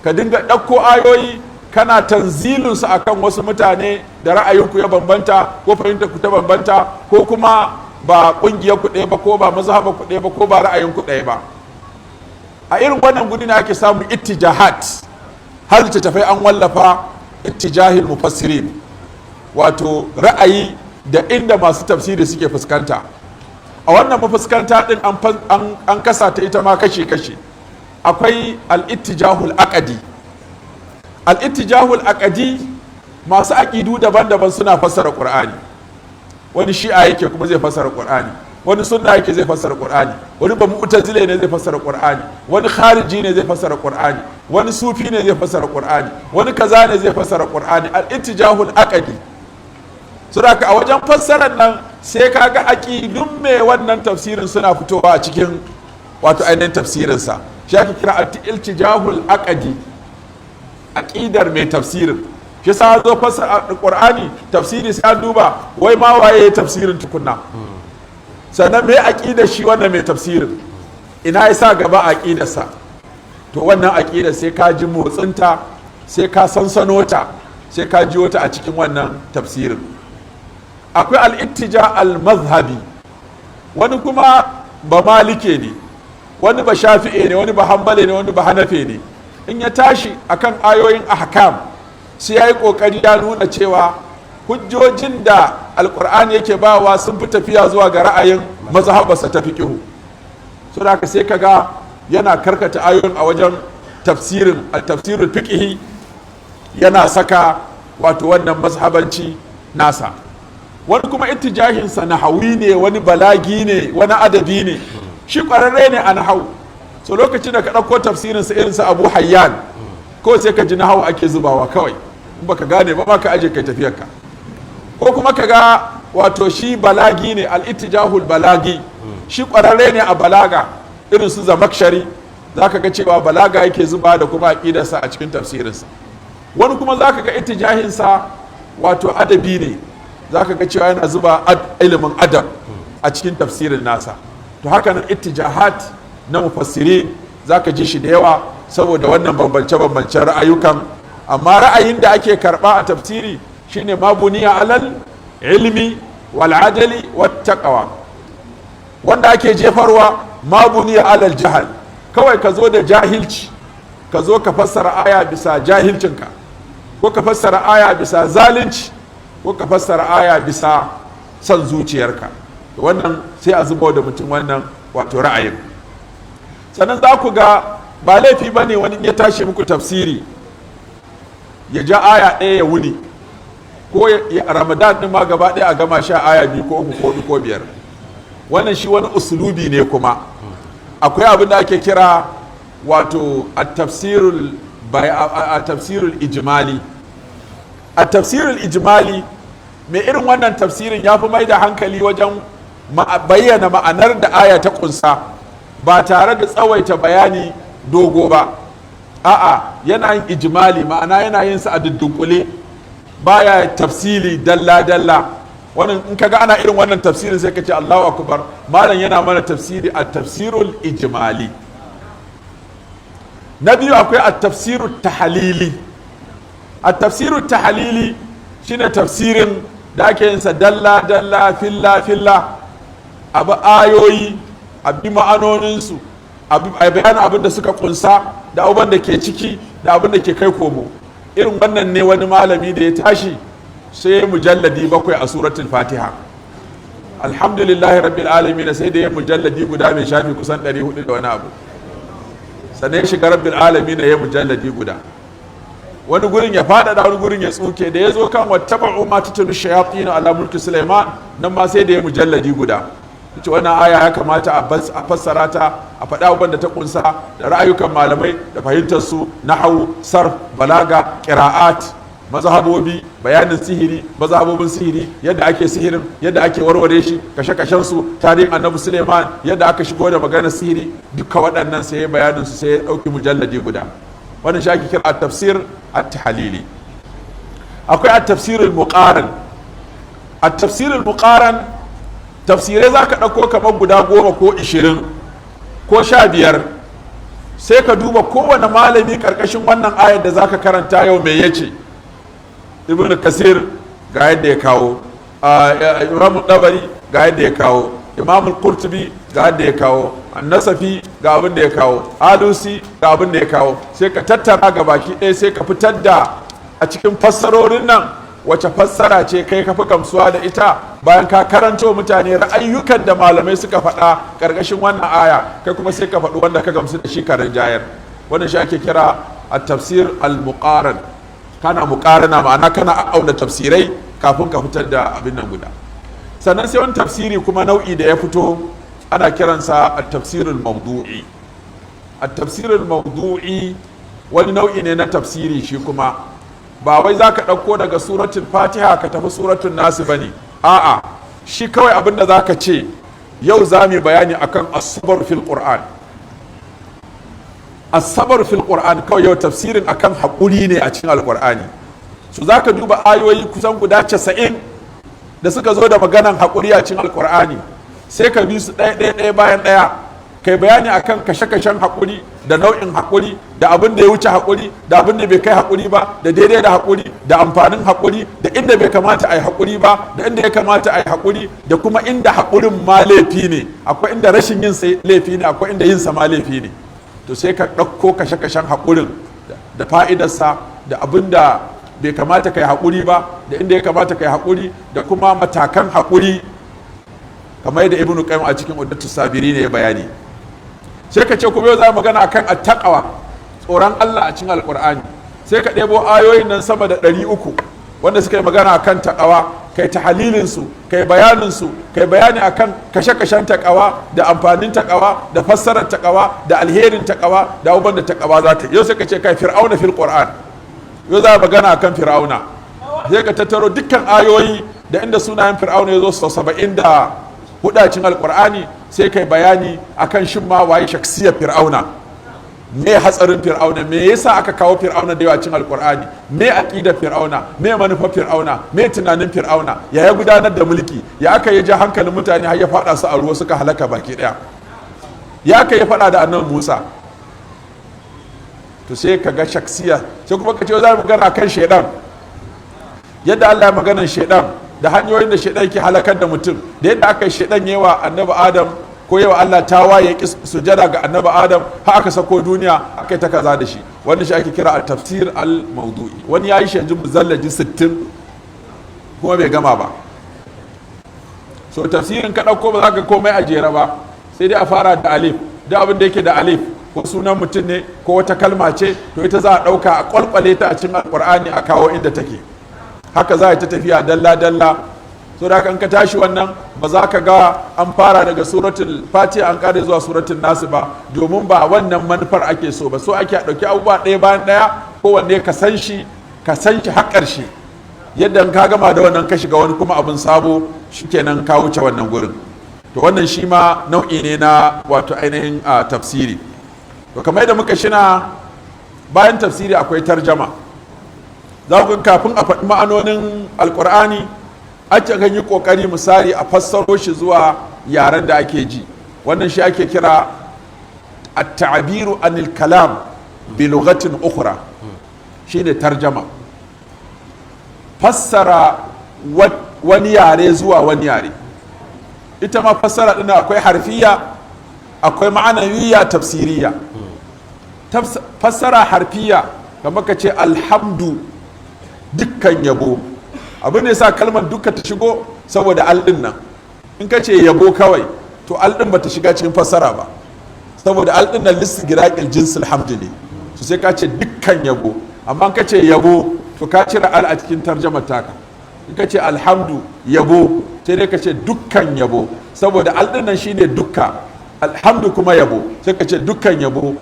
A: ka dinga ɗauko ayoyi kana tanzilinsu akan wasu mutane da ra'ayinku ya bambanta ko fahimtarku ta bambanta, ko kuma ba ƙungiyarku ɗaya ba ko ba mazhabarku ɗaya ba ko ba ra'ayinku ɗaya ba. A irin wannan gudi ne ake samun ittijahat, har littattafai an wallafa ittijahil mufassirin, wato ra'ayi da inda masu tafsiri suke fuskanta. A wannan mafuskanta din an kasa ta ita ma kashe-kashe. Akwai al-ittijahul aqdi. Al-ittijahul aqdi masu aqidu daban-daban suna fassara Qur'ani. Wani shi'a yake kuma zai fassara Qur'ani, wani sunna yake zai fassara Qur'ani, wani ba mu'tazile ne zai fassara Qur'ani, wani khariji ne zai fassara Qur'ani, wani sufi ne zai fassara Qur'ani, wani kaza ne zai fassara Qur'ani. Al-ittijahul aqdi. Saboda a wajen fassarar nan sai kaga aqidun mai wannan tafsirin suna fitowa a cikin wato ainihin tafsirinsa. Shi ake kira al-ittijahul aqdi, aqidar mai tafsirin. Shi sa zo fassara Qur'ani tafsiri sai an duba wai ma waye tafsirin tukunna, sannan mai aqidar shi wannan mai tafsirin, ina ya sa gaba aqidarsa. To wannan aqidar sai ka ji motsinta, sai ka sansano ta, sai ka ji wata a cikin wannan tafsirin. Akwai al-ittija al-mazhabi, wani kuma ba malike ne, wani ba shafi'e ne, wani ba hanbale ne, wani ba hanafe ne. In ya tashi akan ayoyin ahkam sai ya yi ƙoƙari ya nuna cewa hujjojin da alƙur'ani yake bawa sun fi tafiya zuwa ga ra'ayin mazhabarsa ta fiqhu. So da haka sai kaga yana karkata ayoyin a wajen tafsirul fiqhi, yana saka wato wannan mazhabanci nasa. Wani kuma ittijahinsa nahawi ne, wani balagi ne, wani adabi ne, shi ƙwararre ne a nahawu. So lokacin da ka ɗauko tafsirinsa irinsa Abu Hayyan, ko sai ka ji nahawu ake zubawa kawai, in baka gane ba ka aje kai tafiyarka. Ko kuma ka ga wato shi balagi ne, al-ittijahul balagi, shi ƙwararre ne a balaga, irin su Zamakshari, za ka ga cewa balaga yake zuba da kuma aƙidarsa a cikin tafsirinsa. Wani kuma za ka ga ittijahinsa wato adabi ne, za ka ga cewa yana zuba ilimin adab a cikin tafsirin nasa. To haka nan ittijahat na mufassiri za ka ji shi da yawa saboda wannan bambance-bambancen ra'ayukan. Amma ra'ayin da ake karɓa a tafsiri shine ma buniya alal ilmi wal adali wat taqwa, wanda ake jefarwa ma buniya alal jahal, kawai ka zo da jahilci, ka zo ka fassara aya bisa jahilcinka, ko ka fassara aya bisa zalunci, ko ka fassara aya bisa son zuciyarka. Wannan sai a zuba da mutum wannan wato ra'ayin. Sannan za ku ga ba laifi ba ne wani ya tashi muku tafsiri ya ja aya ɗaya ya wuni, ko ramadan ɗin ma gaba ɗaya a gama sha aya 2 ko 3 ko 4 ko 5. Wannan shi wani usulubi ne. Kuma akwai abin da ake kira wato at-tafsirul ijmali. At-tafsirul ijmali mai irin wannan tafsirin ya fi mai da hankali wajen bayyana ma'anar da aya ta kunsa ba tare da tsawaita bayani dogo ba. A'a, yana yin ijmali, ma'ana yana yin sa a dudunkule, baya tafsili dalla-dalla. Wannan in kaga ana irin wannan tafsirin sai ka ce Allahu akbar, malam yana mana tafsiri at-tafsirul ijmali. Na biyu akwai at-tafsirut tahlili. At-tafsirut tahlili shine tafsirin da ake yin sa dalla-dalla, filla-filla, abu ayoyi, abi ma'anoninsu, a bayanin abin da suka kunsa, da abin da ke ciki, da abin da ke kai komo. Irin wannan ne wani malami da ya tashi sai ya mujalladi 7 a suratul Fatiha. Alhamdulillahi rabbil alamin, sai da ya mujalladi guda mai shafi kusan 400 da wani abu. Sannan ya shiga rabbil alamin ya mujalladi guda. Wani gurin ya faɗaɗa, wani gurin ya tsuke. Da ya zo kan wattaba'u ma tatlu shayatin ala mulki Sulaiman, nan ma sai da ya mujalladi guda. Ita wannan aya ya kamata a fassara ta, a faɗa abubuwan da ta kunsa, da ra'ayukan malamai da fahimtar su, nahwu, sarf, balaga, qira'at, mazhabobi, bayanin sihiri, mazhabobin sihiri, yadda ake sihirin, yadda ake warware shi, kashe-kashen su, tarihin annabi Suleiman, yadda aka shigo da maganar sihiri, duka waɗannan sai ya bayanin su, sai ya ɗauki mujalladi guda. Wannan shi ake kira at-tafsir at-tahlili. Akwai at-tafsir al-muqaran. At-tafsir al-muqaran tafsirai za ka ɗauko kamar guda 10 ko 20 ko 15, sai ka duba kowane malami ƙarƙashin wannan ayar da za ka karanta yau mai yace. Ibn Kasir ga yadda ya kawo, Imam Dabari ga yadda ya kawo, Imam Qurtubi ga yadda ya kawo, An-Nasafi ga abin da ya kawo, Alusi ga abin da ya kawo. Sai ka tattara ga baki ɗaya, sai ka fitar da a cikin fassarorin nan wace fassara ce kai ka fi gamsuwa da ita, bayan ka karanto mutane ra'ayyukan da malamai suka faɗa ƙarƙashin wannan aya, kai kuma sai ka faɗi wanda ka gamsu da shi ka rinjayar. Wannan shi ake kira at-tafsir al-muqaran. Kana muqarana, ma'ana kana auna tafsirai kafin ka fitar da abin nan guda. Sannan sai wani tafsiri kuma nau'i da ya fito, ana kiransa at-tafsir al-mawdu'i. At-tafsir al-mawdu'i wani nau'i ne na tafsiri, shi kuma ba wai za ka ɗauko daga suratul Fatiha ka tafi suratul Nasi ba ne. A'a, shi kawai abin da za ka ce yau za mu bayani akan as-sabr fil Qur'an. As-sabr fil Qur'an, kawai yau tafsirin akan haƙuri ne a cikin Al-Qur'ani. So za ka duba ayoyi kusan guda 90 da suka zo da maganan haƙuri a cikin Al-Qur'ani, sai ka bi su ɗaya bayan ɗaya, kai bayani akan kashe-kashen haƙuri da nau'in haƙuri da abin da ya wuce haƙuri da abin da bai kai haƙuri ba da daidai da haƙuri da amfanin haƙuri da inda bai kamata a yi haƙuri ba da inda ya kamata a yi haƙuri da kuma inda haƙurin ma laifi ne, akwai inda rashin yin sa laifi ne, akwai inda yin sa ma laifi ne. To sai ka ɗauko kashe-kashen haƙurin da fa'idarsa da abin da bai kamata ka yi haƙuri ba da inda ya kamata ka yi haƙuri da kuma matakan haƙuri, kamar yadda Ibn Qayyim a cikin Uddatus Sabiri ne ya bayani. Sai ka ce kuma yau za mu magana akan attaqwa, tsoron Allah a cikin Alƙur'ani. Sai ka ɗebo ayoyin nan sama da 300 wanda suka yi magana akan taqwa, kai tahlilin su, kai bayanin su, kai bayani akan kashe-kashen taqwa da amfanin taqwa da fassarar taqwa da alherin taqwa da abubuwan da taqwa za ta. Yau sai ka ce kai fir'auna fil Qur'an. Yau za mu magana akan fir'auna. Sai ka tattaro dukkan ayoyi da inda sunayen fir'auna ya zo sau 74 cin Alƙur'ani, sai kai bayani akan shin ma waye shaksiyar fir'auna, me hatsarin fir'auna, me yasa aka kawo fir'auna da yawa cin Alƙur'ani, me aqidar fir'auna, me manufar fir'auna, me tunanin fir'auna, ya gudanar da mulki, ya aka yi ja hankalin mutane har ya fada su a ruwa suka halaka baki daya, ya aka yi fada da annabi Musa. To sai ka ga shaksiya. Sai kuma ka ce za mu magana kan shaidan, yadda Allah ya maganar shaidan da hanyoyin da shaidan ke halakar da mutum, da yadda aka yi shaidan yawa annabi Adam ko yawa Allah ta waye ki sujada ga annabi Adam har aka sako duniya aka yi ta kaza da shi. Wannan shi ake kira at-tafsir al-mawdu'i. Wani yayi shi yanzu muzallaji 60 kuma bai gama ba. So tafsirin ka dauko ba za ka komai a jere ba, sai dai a fara da alif. Da abin da yake da alif ko sunan mutum ne ko wata kalma ce, to ita za a dauka a kwalkwale ta a cikin Alƙur'ani a kawo inda take. Haka za a ta tafiya dalla-dalla. So da kan ka tashi wannan ba za ka ga an fara daga suratul Fatiha an kare zuwa suratul Nas ba, domin ba wannan manufar ake so ba. So ake a ɗauki abubuwa ɗaya bayan ɗaya, kowanne ka san shi har ƙarshe. Yadda ka gama da wannan ka shiga wani kuma abin sabo, shikenan ka wuce wannan gurin. To wannan shi ma nau'i ne na wato ainihin tafsiri. To kamar yadda muka shina, bayan tafsiri akwai tarjama. Za ku kafin a faɗi ma'anonin Alƙur'ani ake kan yi ƙoƙari misali a fassaro shi zuwa yaren da ake ji. Wannan shi ake kira at-ta'biru anil kalam bi lughatin ukhra, shine tarjama. Fassara wani yare zuwa wani yare. Ita ma fassara ɗin akwai harfiya, akwai ma'anawiyya, tafsiriya. Fassara harfiya kamar ka ce alhamdu, dukkan yabo. Abin da yasa kalmar dukka ta shigo saboda aldin nan. In ka ce yabo kawai, to aldin ba ta shiga cikin fassara ba, saboda aldin nan listigiraqil jinsil hamd ne. To sai ka ce dukkan yabo. Amma in ka ce yabo, to ka cire al a cikin tarjamar taka. In ka ce alhamdu yabo, sai dai ka ce dukkan yabo, saboda aldin nan shine dukka, alhamdu kuma yabo. Sai ka ce dukkan yabo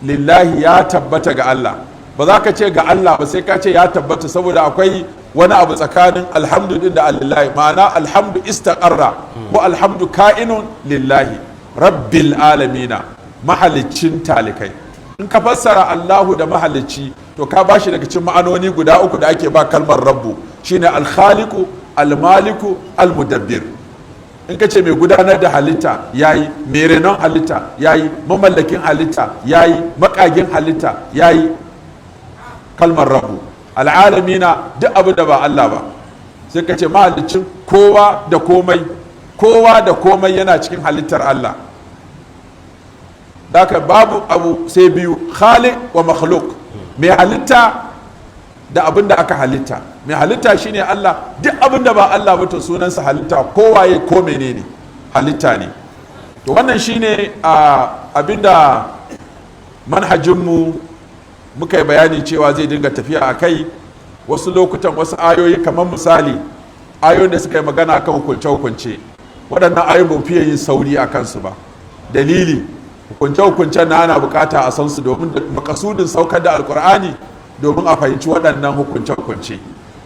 A: lillahi ya tabbata ga Allah. Ba za ka ce ga Allah ba, sai ka ce ya tabbata, saboda akwai wani abu tsakanin alhamdu din da lillahi. Ma'ana alhamdu istaqarra ko alhamdu ka'inun lillahi rabbil alamina, mahalicin talikai. In ka fassara Allahu da mahalicci, to ka bashi daga cikin ma'anoni guda uku da ake ba kalmar rabbu, shine alkhaliqu, almaliku, almudabbir. In ka ce mai gudanar da halitta yayi, mai renon halitta yayi, mamallakin halitta yayi, makagin halitta yayi. Kalmar rabu al'alamina duk abin da ba Allah ba. Sai ka ce mahalicin kowa da komai, kowa da komai yana cikin halittar Allah. Daka babu abu sai biyu, khaliq wa makhluk. Mai halitta da abin da aka halitta. Mai halitta shine Allah, duk abin da ba Allah ba to sunansa halitta, kowaye ko menene halitta ne. To wannan shine abin da manhajinmu muka yi bayani cewa zai dinga tafiya a kai. Wasu lokutan wasu ayoyi, kamar misali ayoyin da suka yi magana kan hukunce-hukunce, waɗannan ayoyin ba fiye yin sauri a kansu ba. Dalili, hukunce-hukuncen na ana bukata a san su, domin makasudin saukar da alkur'ani domin a fahimci waɗannan hukunce-hukunce.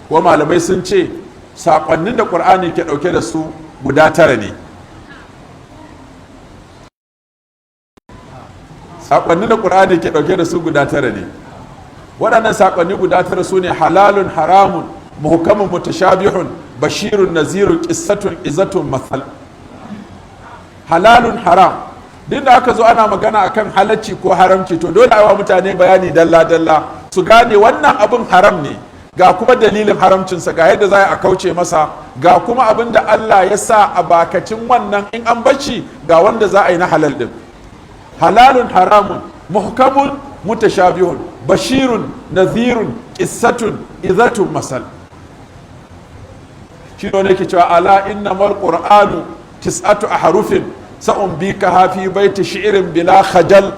A: Kuma malamai sun ce saƙonnin da ƙur'ani ke ɗauke da su guda 9 ne. Saƙonnin da ƙur'ani ke ɗauke da su guda 9 ne. Waɗannan saƙonni guda 9 su ne halalun, haramun, muhkamun, mutashabihun, bashirun, nazirun, qissatun, izatun, mathal. Halalun, haram, duk da aka zo ana magana akan halacci ko haramci to dole a wa mutane bayani dalla-dalla su gane wannan abin haram ne, ga kuma dalilin haramcinsa, ga yadda za a kauce masa, ga kuma abin da Allah ya sa a bakacin wannan in an bashi ga wanda za a yi na halal din. Halalun haramun muhkamun mutashabihun bashirun nadhirun qissatun izatun masal. shi ne ke cewa ala innamal qur'anu tis'atu ahrufin sa'umbikaha fi baiti shi'rin bila khajal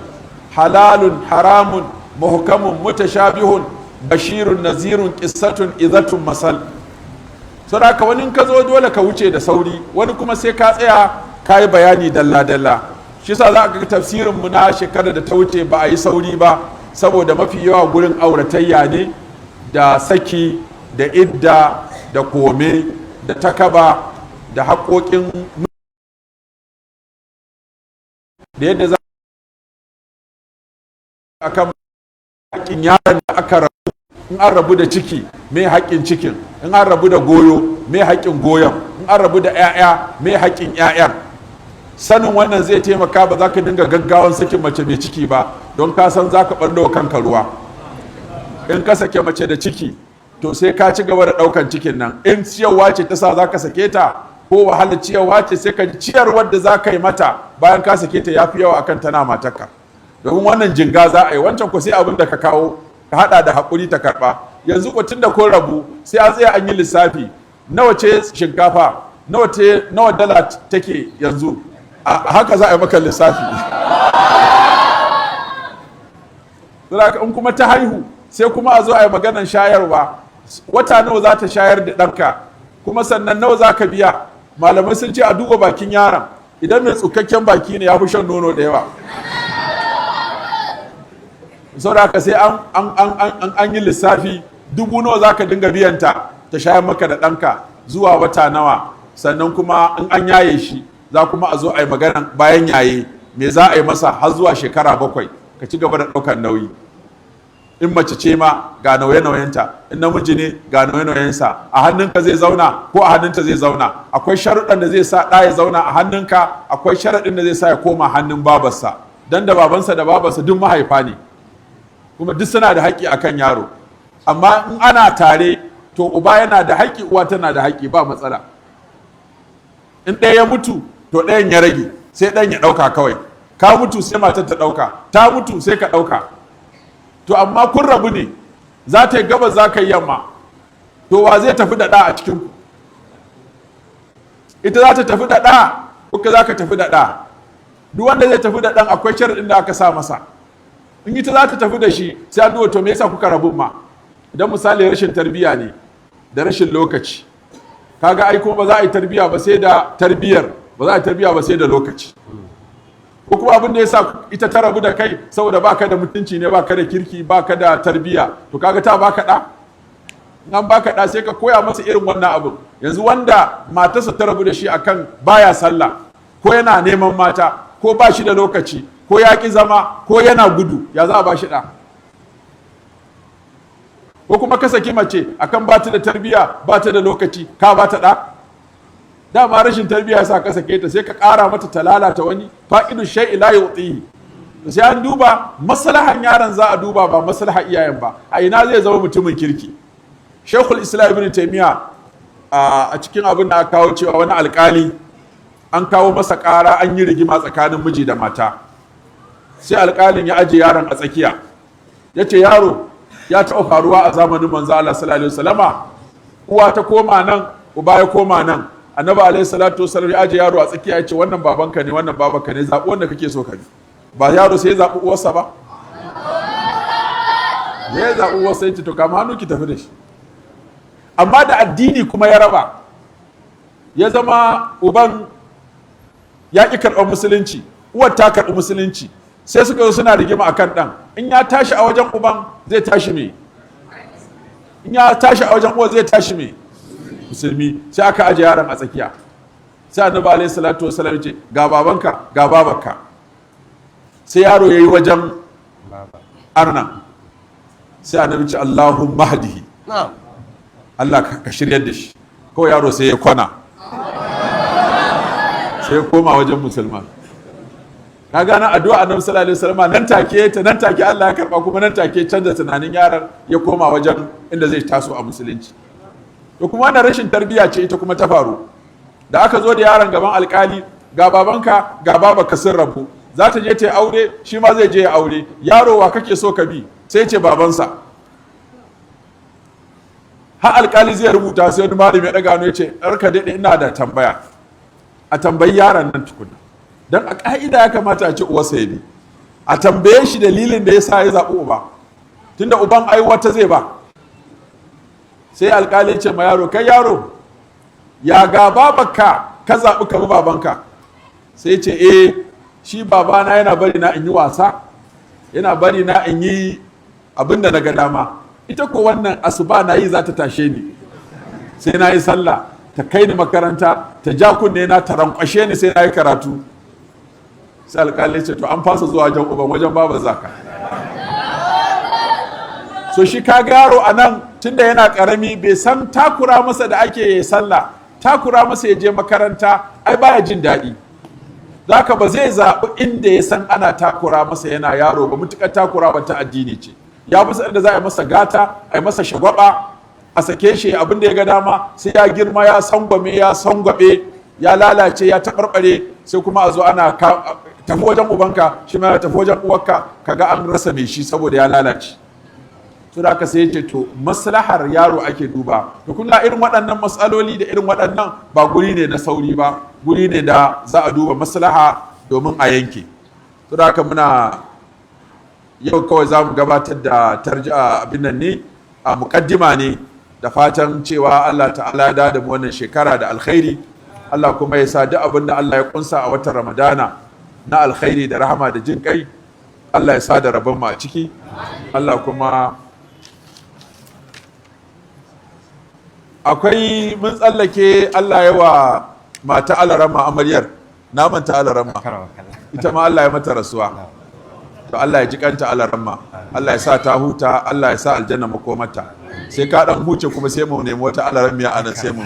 A: halalun haramun muhkamun mutashabihun bashirun nazirun qissatun izatun masal. saboda wani ka zo dole ka wuce da sauri, wani kuma sai ka tsaya ka yi bayani dalla-dalla. shi sa za ka ga tafsirin mu na shekarar da ta wuce ba a yi sauri ba saboda mafi yawa gurin auratayya ne da saki da idda da kome da takaba da haƙoƙin da yadda za a kan haƙƙin yaron da aka rabu, in an rabu da ciki me haƙƙin cikin, in an rabu da goyo me haƙƙin goyon, in an rabu da 'ya'ya me haƙƙin 'ya'yan. sanin wannan zai taimaka ba za ka dinga gaggawan sakin mace mai ciki ba, don ka san za ka ɓarno kanka ruwa. in ka sake mace da ciki to sai ka ci gaba da ɗaukan cikin nan. in ciyarwa ce ta sa za ka sake ta ko wahalar ciyarwa ce, sai ka ciyarwar da za ka yi mata bayan ka sake ta ya fi yawa akan tana matarka, domin wannan jinga za a yi, wancan ku sai abin da ka kawo ka hada da haƙuri ta karɓa. yanzu ku tun da kun rabu sai an tsaya an yi lissafi, nawa ce shinkafa, nawa dala take yanzu, a haka za a yi maka lissafi. in kuma ta haihu sai kuma a zo a yi maganan shayarwa, wata nawa za ta shayar da ɗanka, kuma sannan nawa za ka biya. malamai sun ce a duba bakin yaron, idan mai tsukakken baki ne ya fi shan nono da yawa. saboda haka sai an yi lissafi, dubu nawa za ka dinga biyanta ta shayar maka da ɗanka zuwa wata nawa, sannan kuma in an yaye shi za kuma a zo a yi maganan bayan yaye me za a yi masa har zuwa shekara 7 ka ci gaba da ɗaukar nauyi. in mace ce ma ga nauye-nauyenta, in namiji ne ga nauye-nauyensa, a hannunka zai zauna ko a hannunta zai zauna. akwai sharuɗan da zai sa ɗa ya zauna a hannunka, akwai sharaɗin da zai sa ya koma hannun babarsa, dan da babansa da babarsa duk mahaifa ne kuma duk suna da haƙƙi akan yaro. amma in ana tare to uba yana da haƙƙi, uwa tana da haƙƙi, ba matsala. in ɗaya ya mutu to ɗayan ya rage, sai ɗayan ya ɗauka kawai. ka mutu sai matar ta ɗauka, ta mutu sai ka ɗauka. to amma kun rabu ne, za ta yi gabas za ka yi yamma, to wa zai tafi da ɗa a cikinku? ita za ta tafi da ɗa ko za ka tafi da ɗa? duk wanda zai tafi da ɗan akwai sharaɗin da aka sa masa. in ita za ta tafi da shi sai an duba to me yasa kuka rabu ma. idan misali rashin tarbiyya ne da rashin lokaci, kaga ai kuma ba za a yi tarbiyya ba sai da tarbiyyar, ba za a yi tarbiyya ba sai da lokaci. ko kuma abin da yasa ita ta rabu da kai saboda baka da mutunci ne, baka da kirki, baka da tarbiyya, to kaga ta baka ɗa. in an baka ɗa sai ka koya masa irin wannan abin. yanzu wanda matarsa ta rabu da shi akan baya sallah, ko yana neman mata, ko ba shi da lokaci, ko ya ƙi zama, ko yana gudu, ya za a ba shi ɗa? ko kuma ka saki mace akan ba ta da tarbiyya, ba ta da lokaci, ka ba ta ɗa? dama rashin tarbiyya sa ka sake ta, sai ka ƙara mata ta lalata wani. fa'idu shay'i la yu'tihi. sai an duba maslahan yaron, za a duba ba maslahar iyayen ba. a ina zai zama mutumin kirki? Sheikhul Islam Ibn Taymiyyah a cikin abin da aka kawo cewa wani alƙali an kawo masa ƙara, an yi rigima tsakanin miji da mata, sai alƙalin ya aje yaron a tsakiya, ya ce yaro ya taɓa faruwa a zamanin manzo Allah sallallahu alaihi wasallama, uwa ta koma nan, uba ya koma nan. annabi alaihi salatu wasallam ya aje yaro a tsakiya, ya ce wannan babanka ne, wannan babanka ne, zaɓi wanda kake so ka bi. ba yaro sai ya zaɓi uwarsa ba? ya zaɓi uwarsa, ya ce to kama hannu ki tafi da shi. amma da addini kuma ya raba, ya zama uban ya ƙi karɓar musulunci, uwar ta karɓi musulunci, sai suka zo suna rigima akan ɗan. in ya tashi a wajen uban zai tashi me? in ya tashi a wajen uwar zai tashi me? musulmi. sai aka aje yaron a tsakiya, sai annabi alaihi salatu wasallam ya ce ga babanka ga babarka. sai yaro yayi wajen arna, sai annabi ce Allahumma hadihi, Allah ka shiryar da shi. kawai yaro sai ya kwana, sai ya koma wajen musulman. ka gane addu'a annabi sallallahu alaihi wasallam nan take Allah ya karba kuma nan take canza tunanin yaron ya koma wajen inda zai taso a musulunci. To kuma wannan rashin tarbiyya ce ita kuma ta faru da aka zo da yaron gaban alkali, ga babanka ga babanka sun rabu, za ta je ta yi aure, shi ma zai je ya aure, yaro wa kake so ka bi? Sai ce babansa. har alkali zai rubuta sai wani malami ya daga hannu ya ce ɗarka daɗe ina da tambaya, a tambayi yaron nan tukuna, don a ƙa'ida ya kamata a ce uwarsa ya bi, a tambaye shi dalilin da ya sa ya zaɓi uba, tunda uban ai wata zai ba. Sai alkali ce ma yaro, kai yaro ya ga babanka ka zaɓi ka bi babanka? Sai ce shi babana yana bari na in yi wasa, yana bari na in yi abin da na ga dama, ita ko wannan asuba na yi za ta tashe ni sai na yi sallah, ta kai ni makaranta, ta ja kunne na, ta rankwashe ni sai na yi karatu. Sai alƙali ce to an fasa zuwa wajen uban, wajen baban zaka. So shi ka yaro a nan tunda yana ƙarami bai san takura masa da ake yi sallah, takura masa ya je makaranta, ai baya jin daɗi. Zaka ba zai zaɓi inda ya san ana takura masa yana yaro ba, mutuƙar takura ba ta addini ce. Ya fi sa'ar da za a yi masa gata, a yi masa shagwaba, a sake shi abin da ya ga dama, sai ya girma ya sangwame ya sangwabe ya lalace ya taɓarɓare, sai kuma a zo ana tafi wajen ubanka, shi ma ya tafi wajen uwarka, kaga an rasa mai shi saboda ya lalace. To da aka sai ya ce to maslahar yaro ake duba. To kun ga irin waɗannan matsaloli da irin waɗannan ba guri ne na sauri ba, guri ne da za a duba maslaha domin a yanke. To da haka muna yau kawai za mu gabatar da tarji'a abin nan ne a mukaddima ne, da fatan cewa Allah ta'ala ya da mu wannan shekara da alkhairi. Allah kuma ya sa duk abin da Allah ya kunsa a watan Ramadana na alkhairi da rahama da jin kai, Allah ya sa da rabon mu a ciki. Allah kuma akwai mun tsallake Allah ya wa mata alarama amaryar, na manta alarama ita ma Allah ya mata rasuwa. To Allah ya ji kanta alarama, Allah ya sa ta huta, Allah ya sa aljanna makomata. Sai ka dan huce kuma sai mu nemi wata alaramiya anan sai mu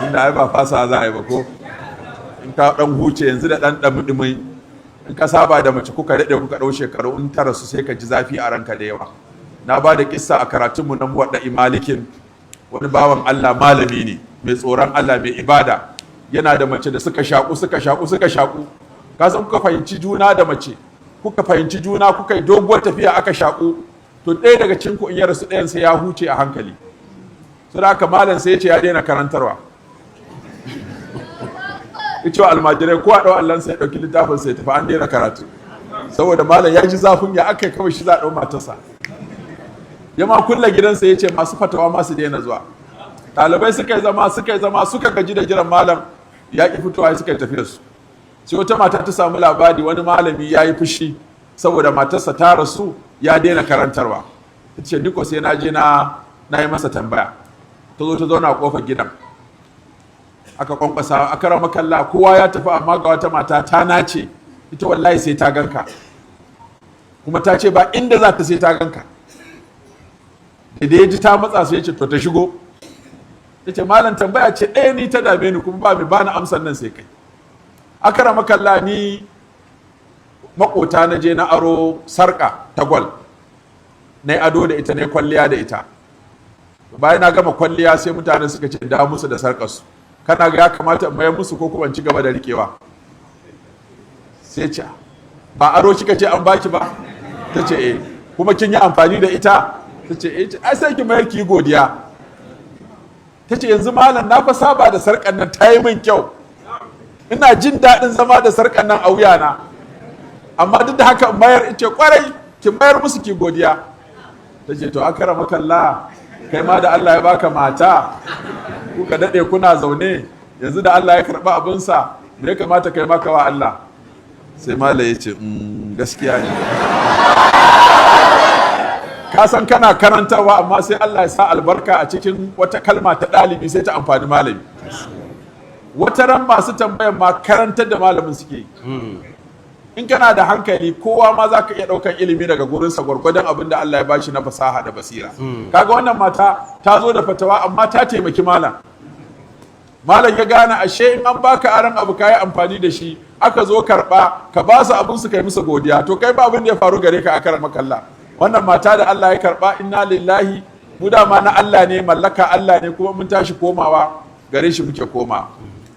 A: inda ai ba fasa za a yi ba ko, in ka dan huce yanzu da dan dumi, in ka saba da mace kuka dade kuka dau shekaru, in ta rasu sai ka ji zafi a ranka da yawa. Na ba da kissa a karatunmu na muwadda imalikin, wani bawan Allah malami ne mai tsoron Allah mai ibada, yana da mace da suka shaku ka san kuka fahimci juna da mace, kuka fahimci juna, kuka yi doguwar tafiya aka shaku, to ɗaya daga cikin ku in ya rasu ɗayan sai ya huce a hankali. So da haka malam sai ya ce ya daina karantarwa. Ya ce wa almajirai ko a ɗau Allah sai ya ɗauki littafin sai ya tafi, an daina karatu. Saboda malam ya ji zafin ya aka kawai shi za a ɗau matarsa. Ya ma kulla gidansa ya ce masu fatawa masu daina zuwa. Ɗalibai suka yi zama suka gaji da jiran malam ya ƙi fitowa, suka yi tafiyar su. Sai wata mata ta samu labari wani malami ya yi fushi saboda matarsa ta rasu ya daina karantarwa. Ta ce duk sai na je na yi masa tambaya. Ta zo ta zauna a kofar gidan, aka kwankwasa, aka rama kalla, kowa ya tafi amma ga wata mata ta nace ita wallahi sai ta ganka, kuma ta ce ba inda za ta sai ta ganka. Da ya ji ta matsa sai ya ce to ta shigo. Ya ce malam tambaya ce ɗaya ni ta dame ni kuma ba mai bani amsar nan sai kai. Aka rama kalla, ni makota na je na aro sarka ta gwal, na yi ado da ita, na yi kwalliya da ita. Bayan na gama kwalliya sai mutane suka ce da musu da sarkarsu, kana ga ya kamata in mayar musu ko kuma in ci gaba da rikewa? Sai ce ba aro kika ce an baki ba? Ta ce kuma kin yi amfani da ita? Ta ce ai sai ki mayar ki godiya. Ta ce yanzu malam na fa saba da sarkan nan, ta yi min kyau, ina jin daɗin zama da sarkan nan a wuyana, amma duk da haka mayar, ce kwarai ki mayar musu ki godiya. Ta ce to akara kalla, kai ma da Allah ya baka mata kuka daɗe kuna zaune, yanzu da Allah ya karɓi abinsa me ya kamata kai maka wa Allah? Sai malam ya ce gaskiya ne. Ka san kana karantarwa amma sai Allah ya sa albarka a cikin wata kalma ta ɗalibi sai ta amfani malami. Wata ran masu tambayan ma karantar da malamin suke yi. In kana da hankali kowa ma za ka iya ɗaukan ilimi daga gurinsa gwargwadon abin da Allah ya bashi na fasaha da basira. Kaga wannan mata ta zo da fatawa amma ta taimaki malam. malam ya gane ashe in an baka aron abu kayi amfani da shi aka zo karba ka ba su abin su kai musu godiya, to kai ba abin da ya faru gare ka a karan makalla. Wannan mata da Allah ya karba, inna lillahi, mu dama na Allah ne, mallaka Allah ne, kuma mun tashi komawa gare shi muke koma.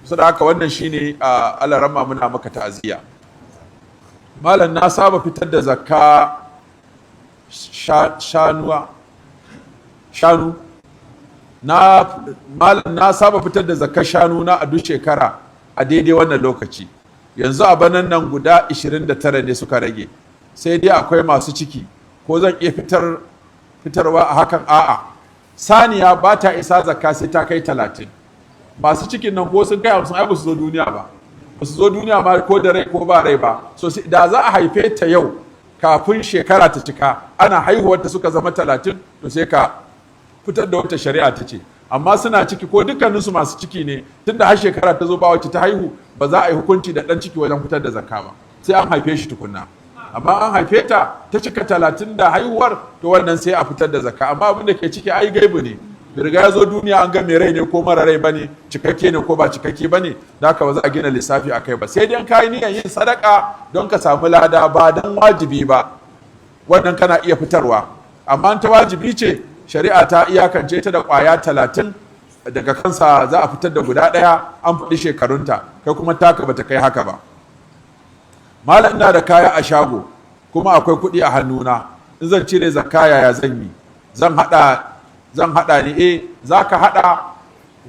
A: Saboda haka wannan shine Allah ramma muna maka ta'aziyya. Malam na saba fitar da zakka shanu na saba fitar da zakkar shanu na a duk shekara a daidai wannan lokaci. Yanzu a banan nan guda 29 ne suka rage, sai dai akwai masu ciki, ko zan iya fitarwa a hakan? A'a, saniya ba ta isa zakka sai ta kai 30. Masu cikin nan ko sun kai 50 ai ba su zo duniya ba, ba su zo duniya ma ko da rai ko ba rai ba. So da za a haife ta yau kafin shekara ta cika, ana haihuwar ta suka zama 30, to sai ka fitar da wata shari'a ta ce. Amma suna ciki ko dukkaninsu masu ciki ne, tunda har shekara ta zo ba wacce ta haihu, ba za a yi hukunci da ɗan ciki wajen fitar da zakka ba, sai an haife shi tukunna. Amma an haife ta cika 30 da haihuwar, to wannan sai a fitar da zakka. Amma abin da ke ciki ai gaibu ne, da riga ya zo duniya an ga mai rai ne ko mara rai bane, cikakke ne ko ba cikakke bane, da haka ba za a gina lissafi a kai ba. Sai dai ka yi niyyar yin sadaka don ka samu lada, ba don wajibi ba, wannan kana iya fitarwa. Amma ta wajibi ce, shari'a ta iyakance ta da ƙwaya 30, daga kansa za a fitar da guda ɗaya, an faɗi shekarunta, kai kuma taka bata kai haka ba. Malam ina da kaya a shago kuma akwai kuɗi a hannuna, in zan cire zakka yaya zan yi? Zan haɗa ne? Za ka haɗa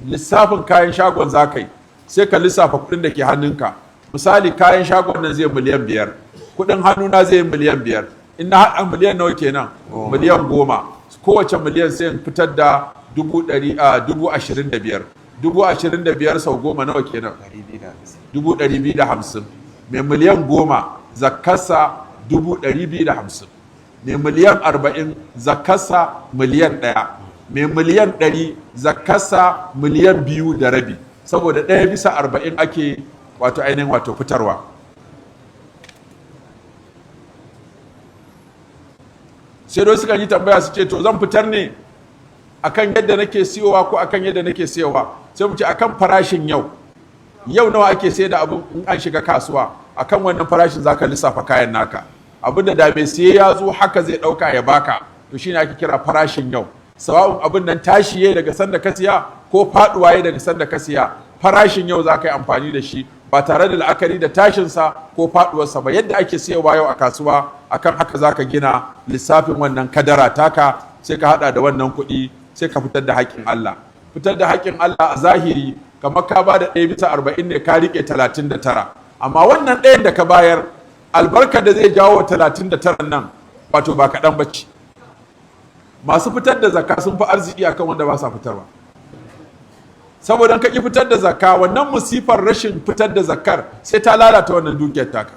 A: lissafin kayan shagon za ka yi, sai ka lissafa kuɗin da ke hannunka. Misali kayan shagon nan zai miliyan 5, kuɗin hannuna zai miliyan 5, in na haɗa miliyan nawa kenan? Miliyan 10. Kowace miliyan sai in fitar da 25,000. 25,000 sau 10 nawa kenan? 250. Mai miliyan 10 zakkarsa 250. Mai miliyan 40 zakkarsa miliyan 1. Mai miliyan 100 zakkarsa miliyan 2.5, saboda 1/40 ake wato ainihin wato fitarwa. Sai dai suka yi tambaya su ce to zan fitar ne akan yadda nake siyowa ko akan yadda nake siyowa? Sai mu ce akan farashin yau nawa ake sayar da abu in an shiga kasuwa, akan wannan farashin zaka lissafa kayan naka. Abin da mai siye ya zo haka zai dauka ya baka, to shine ake kira farashin yau. Sawa'un abin nan tashi yayi daga sanda ka siya ko faduwa yayi daga sanda ka siya, farashin yau zaka yi amfani da shi, ba tare da la'akari da tashinsa ko faduwarsa ba. Yadda ake sayarwa yau a kasuwa, akan haka zaka gina lissafin wannan kadara taka, sai ka hada da wannan kuɗi, sai ka fitar da haƙƙin Allah. Fitar da haƙƙin Allah a zahiri kamar ka ba da 1/40 ne, ka riƙe 39. Amma wannan ɗayan da ka bayar, albarka da zai jawo 39 nan wato ba kaɗan bacci. Masu fitar da zakka sun fi arziki akan wanda ba sa fitarwa. Saboda ka ƙi fitar da zakka, wannan musifar rashin fitar da zakkar sai ta lalata wannan dukiyar taka.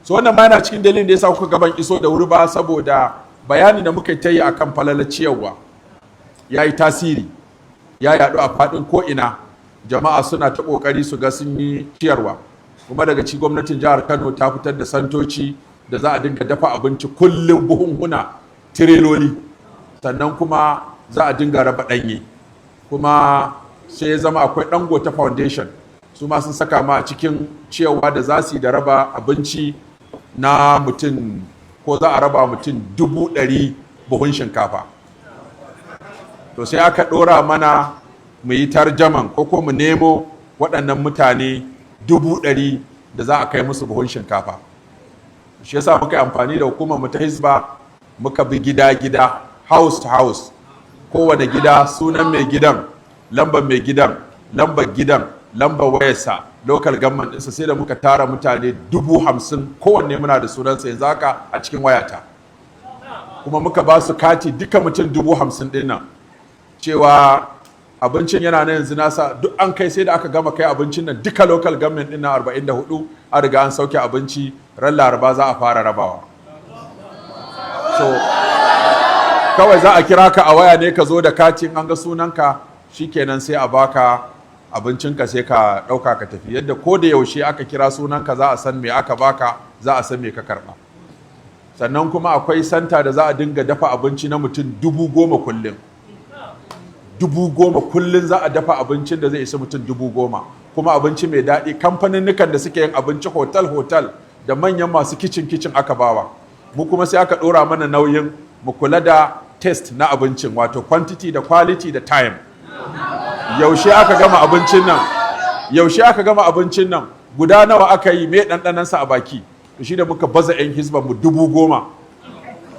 A: So wannan ma yana cikin dalilin da yasa kuka gaban iso da wuri ba, saboda bayani da muka yi akan falalar ciyarwa ya yi tasiri, ya yaɗu a faɗin ko'ina. Jama'a suna ta ƙoƙari su ga sun yi ciyarwa, kuma daga ci gwamnatin jihar Kano ta fitar da santoci da za a dinga dafa abinci kullum, buhunhuna, tireloli, sannan kuma za a dinga raba ɗanye. Kuma sai ya zama akwai Dangote Foundation, su ma sun saka ma a cikin ciyarwa da za su yi da raba abinci na mutum, ko za a raba mutum 100,000 buhun shinkafa. To sai aka ɗora mana mu yi tarjaman ko mu nemo waɗannan mutane 100,000 da za a kai musu buhun shinkafa. Shi yasa muka yi amfani da hukumar mu ta Hisba, muka bi gida-gida, house to house, kowane gida sunan mai gidan, lambar mai gidan, lambar gidan, lambar wayarsa, local government ɗinsa, sai da muka tara mutane 50,000, kowanne muna da sunansa yanzu haka a cikin wayata. Kuma muka ba su kati duka mutum 50,000 ɗin nan, cewa abincin yana na yanzu nasa duk an kai, sai da aka gama kai abincin nan duka local government ɗin na 44, an riga an sauke abinci, ran Laraba za a fara rabawa. So kawai za a kira ka a waya ne, ka zo da katin, an ga sunanka shikenan sai a baka abincinka, sai ka ɗauka ka tafi. Yadda ko da yaushe aka kira sunanka za a san me aka baka, za a san me ka karɓa. Sannan kuma akwai santa da za a dinga dafa abinci na mutum 10,000 kullum. 10,000 kullum za a dafa abincin da zai isa mutum 10,000 kuma abinci mai daɗi. Kamfaninnukan da suke yin abinci hotel da manyan masu kicin aka bawa, mu kuma sai aka ɗora mana nauyin mu kula da test na abincin, wato quantity da quality da time. Yaushe aka gama abincin nan guda nawa aka yi, mai ɗanɗanansa a baki. To shi da muka baza 'yan hizban mu 10,000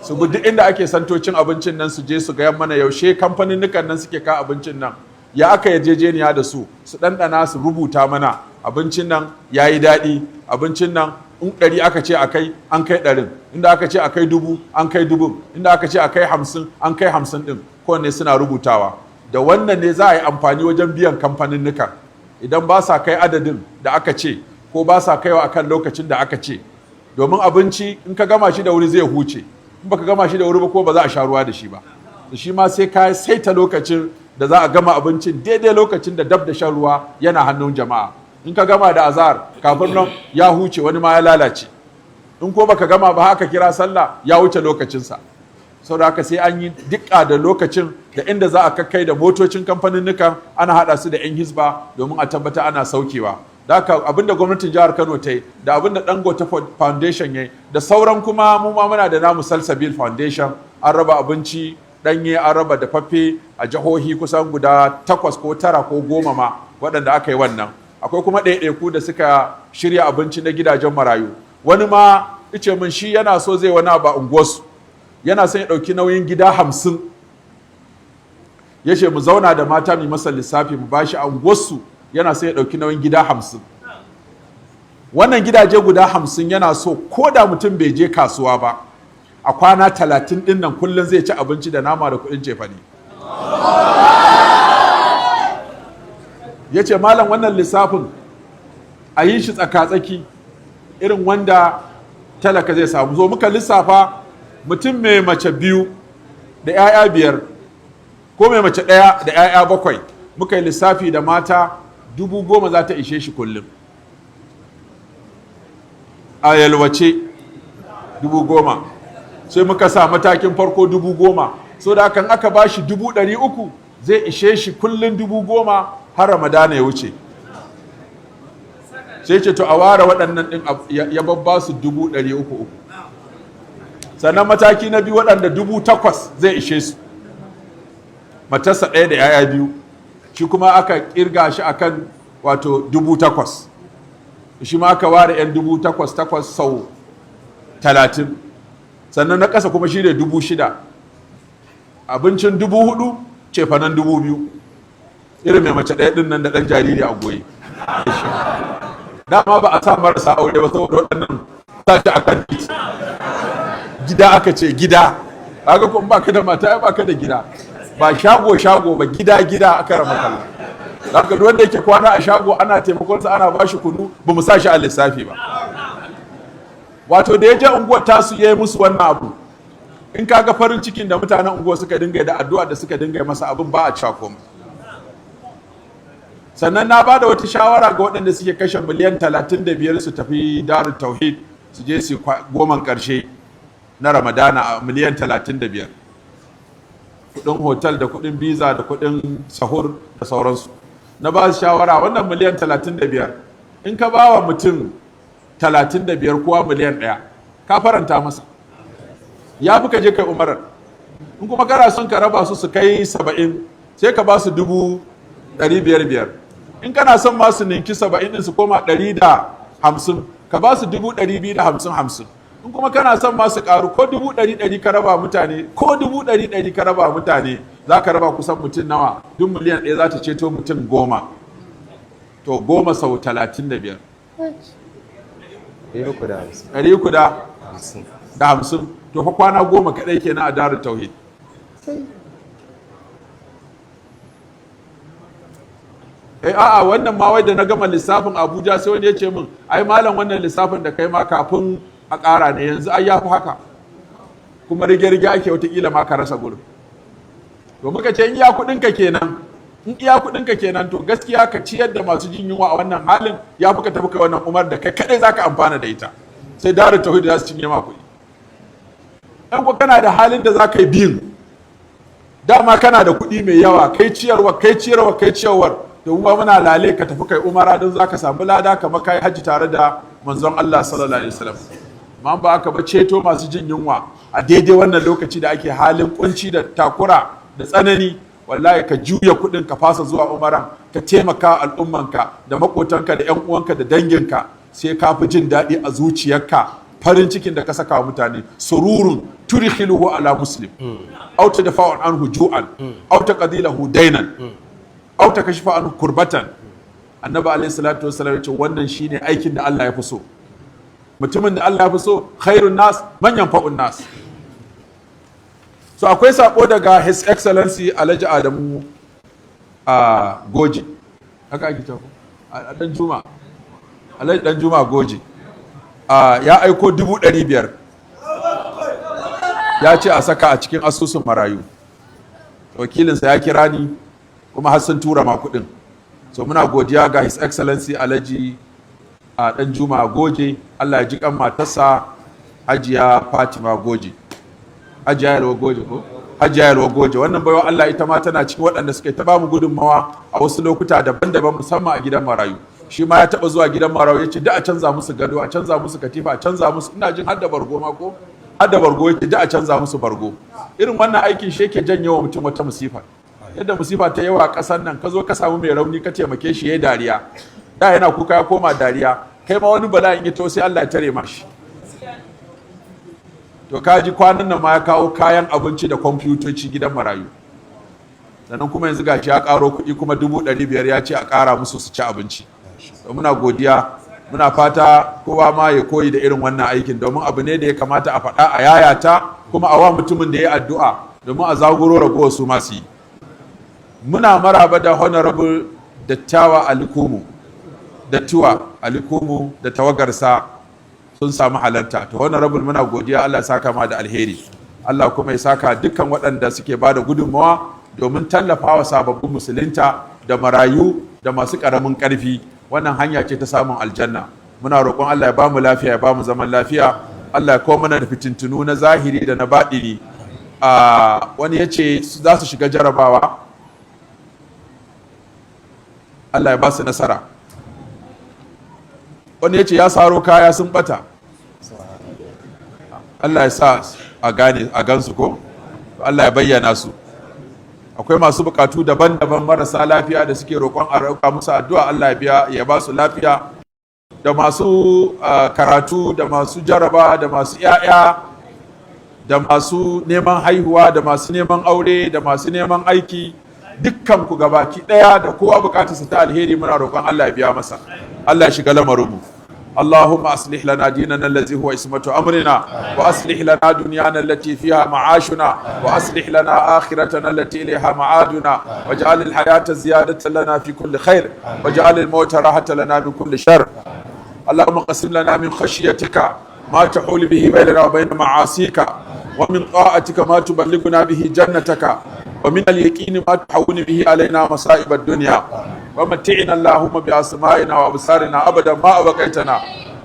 A: su bi duk inda ake santocin abincin nan su je su gaya mana yaushe kamfaninnukan nan suke ka abincin nan, ya aka yarjejeniya da su ɗanɗana su rubuta mana abincin nan ya yi daɗi, abincin nan in 100 aka ce a kai an kai 100, inda aka ce a kai 1000 an kai 1000, inda aka ce a kai 50 an kai 50 ɗin, kowanne suna rubutawa. Da wannan ne za a yi amfani wajen biyan kamfaninnukan idan ba sa kai adadin da aka ce ko ba sa kaiwa akan lokacin da aka ce, domin abinci in ka gama shi da wuri zai huce, in baka gama shi da wuri ba ko ba za a sha ruwa da shi ba. Da shi ma sai ka saita lokacin da za a gama abincin daidai lokacin da dab da shan ruwa yana hannun jama'a. In ka gama da azhar kafin nan ya huce, wani ma ya lalace. In ko baka gama ba haka kira sallah ya wuce lokacinsa. Saboda haka sai an yi dukka da lokacin da inda za a kakkai da motocin kamfaninnukan ana hada su da 'yan hizba domin a tabbata ana saukewa. Da haka abinda gwamnatin jihar Kano ta yi da abinda Dangote Foundation ya yi da sauran kuma mu ma muna da namu Salsabil Foundation, an raba abinci danye, an raba dafaffe a jihohi kusan guda 8 ko 9 ko 10 ma waɗanda aka yi wannan. Akwai kuma ɗaiɗaiku da suka shirya abinci na gidajen marayu. Wani ma ice min shi yana so zai wani abu a unguwarsu, yana son ya ɗauki nauyin gida 50. Ya ce mu zauna da mata mu masa lissafi mu bashi a unguwarsu, yana son ya ɗauki nauyin gida 50. Wannan gidaje guda 50 yana so ko da mutum bai je kasuwa ba, a kwana 30 ɗin nan kullum zai ci abinci da nama da kuɗin cefane. Ya ce malam wannan lissafin a yi shi tsaka-tsaki irin wanda talaka zai samu. Zo muka lissafa mutum mai mace 2 da 'ya'ya 5 ko mai mace 1 da 'ya'ya 7, muka yi lissafi da mata 10,000 za ta ishe shi kullum a yalwace 10,000. Sai muka sa matakin farko 10,000, so da kan aka ba shi 300,000 zai ishe shi kullum 10,000 har Ramadana ya wuce. Sai ce to a ware waɗannan ɗin ya babba su 300,000. Sannan mataki na biyu waɗanda 8,000 zai ishe su, matarsa 1 da 'ya'ya 2, shi kuma aka kirga shi akan wato 8,000. Shi ma aka ware 'yan 8,000 sau 30. Sannan na ƙasa kuma shi ne 6,000, abincin 4,000, cefanen 2,000, irin mai mace 1 ɗin nan da ɗan jariri a goyi. Dama ba a sa marasa aure ba saboda waɗannan sashi a kan titi. Gida aka ce gida, kaga kuma baka da mata ya baka da gida, ba shago ba gida aka rama kalla. Zaka duk wanda yake kwana a shago ana taimakon sa ana bashi kunu, ba mu sa shi a lissafi ba. Wato da ya je unguwar tasu ya yi musu wannan abu, in kaga farin cikin da mutanen unguwar suka dinga da addu'a da suka dinga masa abin ba a cewa komai. Sannan na bada wata shawara ga waɗanda suke kashe miliyan 35 su tafi Darut Tauhid su je su 10 ƙarshe na Ramadana a miliyan 35. Kudin hotel da kudin visa da kudin sahur da sauransu. Na ba su shawara wannan miliyan 35 in ka ba wa mutum 35 kowa miliyan 1 ka faranta masa, ya fi ka je kai umarar. In kuma kana son ka raba su kai 70 sai ka ba su 500,000. In kana son masu ninki 70 din su koma 150 ka ba su 250,000. In kuma kana son masu karu ko 100,000 ka raba mutane, ko 100,000 ka raba mutane, za ka raba kusan mutum nawa? Duk miliyan 1 za ta ceto mutum 10. To 10 sau 35 350. To fa kwana 10 kadai kenan a Darut Tauhid. A'a wannan ma wai da na gama lissafin Abuja sai wani ya ce min ai malam wannan lissafin da kai ma kafin a ƙara ne, yanzu ai ya fi haka, kuma rige-rige ake watakila ma ka rasa gurin. To muka ce in iya kuɗinka kenan to gaskiya ka ciyar da masu jin yunwa a wannan halin ya fi ka tafi kai wannan umar da kai kaɗai za ka amfana da ita, sai Darut Tauhid za su cinye ma kuɗi. Ɗan ko kana da halin da za ka yi biyun dama kana da kuɗi mai yawa kai ciyarwar to kuma muna lale ka tafi kai umara don zaka samu lada kamar kai hajji tare da manzon Allah sallallahu alaihi wasallam. amma ba aka ba ceto masu jin yunwa a daidai wannan lokaci da ake halin kunci da takura da tsanani, wallahi ka juya kuɗin ka fasa zuwa umaran ka taimaka al'ummanka da makotanka da yan uwanka da danginka, sai ka fi jin daɗi a zuciyarka farin cikin da ka saka wa mutane. sururun turhiluhu ala muslim aw tadfa'u anhu ju'an aw taqdilahu daynan aw takashfa anhu kurbatan. annabi alayhi salatu wassalam yace wannan shine aikin da Allah ya fi so. mutumin da Allah ya fi so khairun nas man yanfa'un nas. so akwai sako daga his excellency Alhaji Adamu a Goji, haka ake cewa a dan Juma, Alhaji dan Juma Goji ya aiko 500,000 ya ce a saka a cikin asusun marayu. wakilinsa ya kira ni kuma har sun tura ma kuɗin. so muna godiya ga his excellency Alhaji dan Juma Goje, Allah ya ji kan matarsa Hajiya Fatima Goje, Hajiya Yalwa Goje ko Hajiya Yalwa Goje. wannan baiwa Allah ita ma tana cikin waɗanda suka ta ba mu gudunmawa a wasu lokuta daban-daban, musamman a gidan marayu. shi ma ya taɓa zuwa gidan marayu ya ce da a canza musu gado, a canza musu katifa, a canza musu, ina jin har da bargo ma ko har da bargo yake da a canza musu bargo. irin wannan aikin shi yake janye wa mutum wata musifa. yadda musifa ta yawa a ƙasar nan, ka zo ka samu mai rauni ka taimake shi ya dariya, da yana kuka ya koma dariya, kai ma wani bala'in ya to sai Allah ya tare mashi. to kaji kwanan nan ma ya kawo kayan abinci da kwamfutoci gidan marayu, sannan kuma yanzu gashi ya karo kuɗi kuma 500,000 ya ce a ƙara musu su ci abinci. to muna godiya, muna fata kowa ma ya koyi da irin wannan aikin, domin abu ne da ya kamata a faɗa a yayata, kuma a wa mutumin da ya addu'a domin a zaguro ragowar su masu yi. muna maraba da honorable dattawa alikumu da tawagarsa sun samu halarta. to honorable muna godiya, Allah ya saka ma da alheri, Allah kuma ya saka dukkan waɗanda suke bada gudunmawa domin tallafawa sababbin musulunta da marayu da masu ƙaramin ƙarfi. wannan hanya ce ta samun aljanna. muna roƙon Allah ya ba mu lafiya, ya ba mu zaman lafiya, Allah ya kawo mana da fitintunu na zahiri da na baɗini. wani ya ce za su shiga jarabawa, Allah ya ba su nasara. wani ya ce ya saro kaya sun bata, Allah ya sa a gansu ko Allah ya bayyana su. akwai masu bukatu daban-daban marasa lafiya da suke roƙon a roƙa musu addu'a, Allah ya ba su lafiya, da masu karatu, da masu jaraba, da masu 'ya'ya, da masu neman haihuwa, da masu neman aure, da masu neman aiki, dukkan ku gabaki ɗaya da kowa bukatarsa ta alheri muna roƙon Allah ya biya masa. Allah ya shiga lamarinmu. اللهم أصلح لنا ديننا الذي هو عصمة أمرنا، وأصلح لنا دنيانا التي فيها معاشنا، وأصلح لنا آخرتنا التي إليها معادنا، واجعل الحياة زيادة لنا في كل خير، واجعل الموت راحة لنا من كل شر. اللهم قسم لنا من خشيتك ما تحول به بيننا وبين معاصيك، ومن طاعتك ما تبلغنا به جنتك، ومن اليقين ما تحول به علينا مصائب الدنيا، ومتعنا اللهم بأسمائنا وأبصارنا أبدا ما أبقيتنا،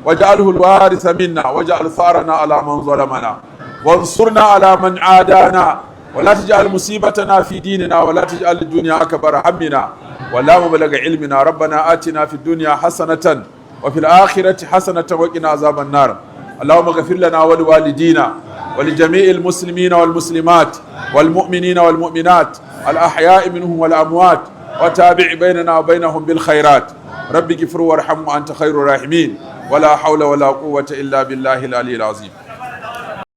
A: واجعله الوارث منا، واجعل ثارنا على من ظلمنا، وانصرنا على من عادانا، ولا تجعل مصيبتنا في ديننا، ولا تجعل الدنيا أكبر همنا ولا مبلغ علمنا. ربنا آتنا في الدنيا حسنة وفي الآخرة حسنة وقنا عذاب النار. اللهم اغفر لنا ولوالدينا ولجميع المسلمين والمسلمات والمؤمنين والمؤمنات الأحياء منهم والأموات، وتابع بيننا وبينهم بالخيرات. رب اغفر وارحم وأنت خير الراحمين، ولا حول ولا قوة إلا بالله العلي العظيم.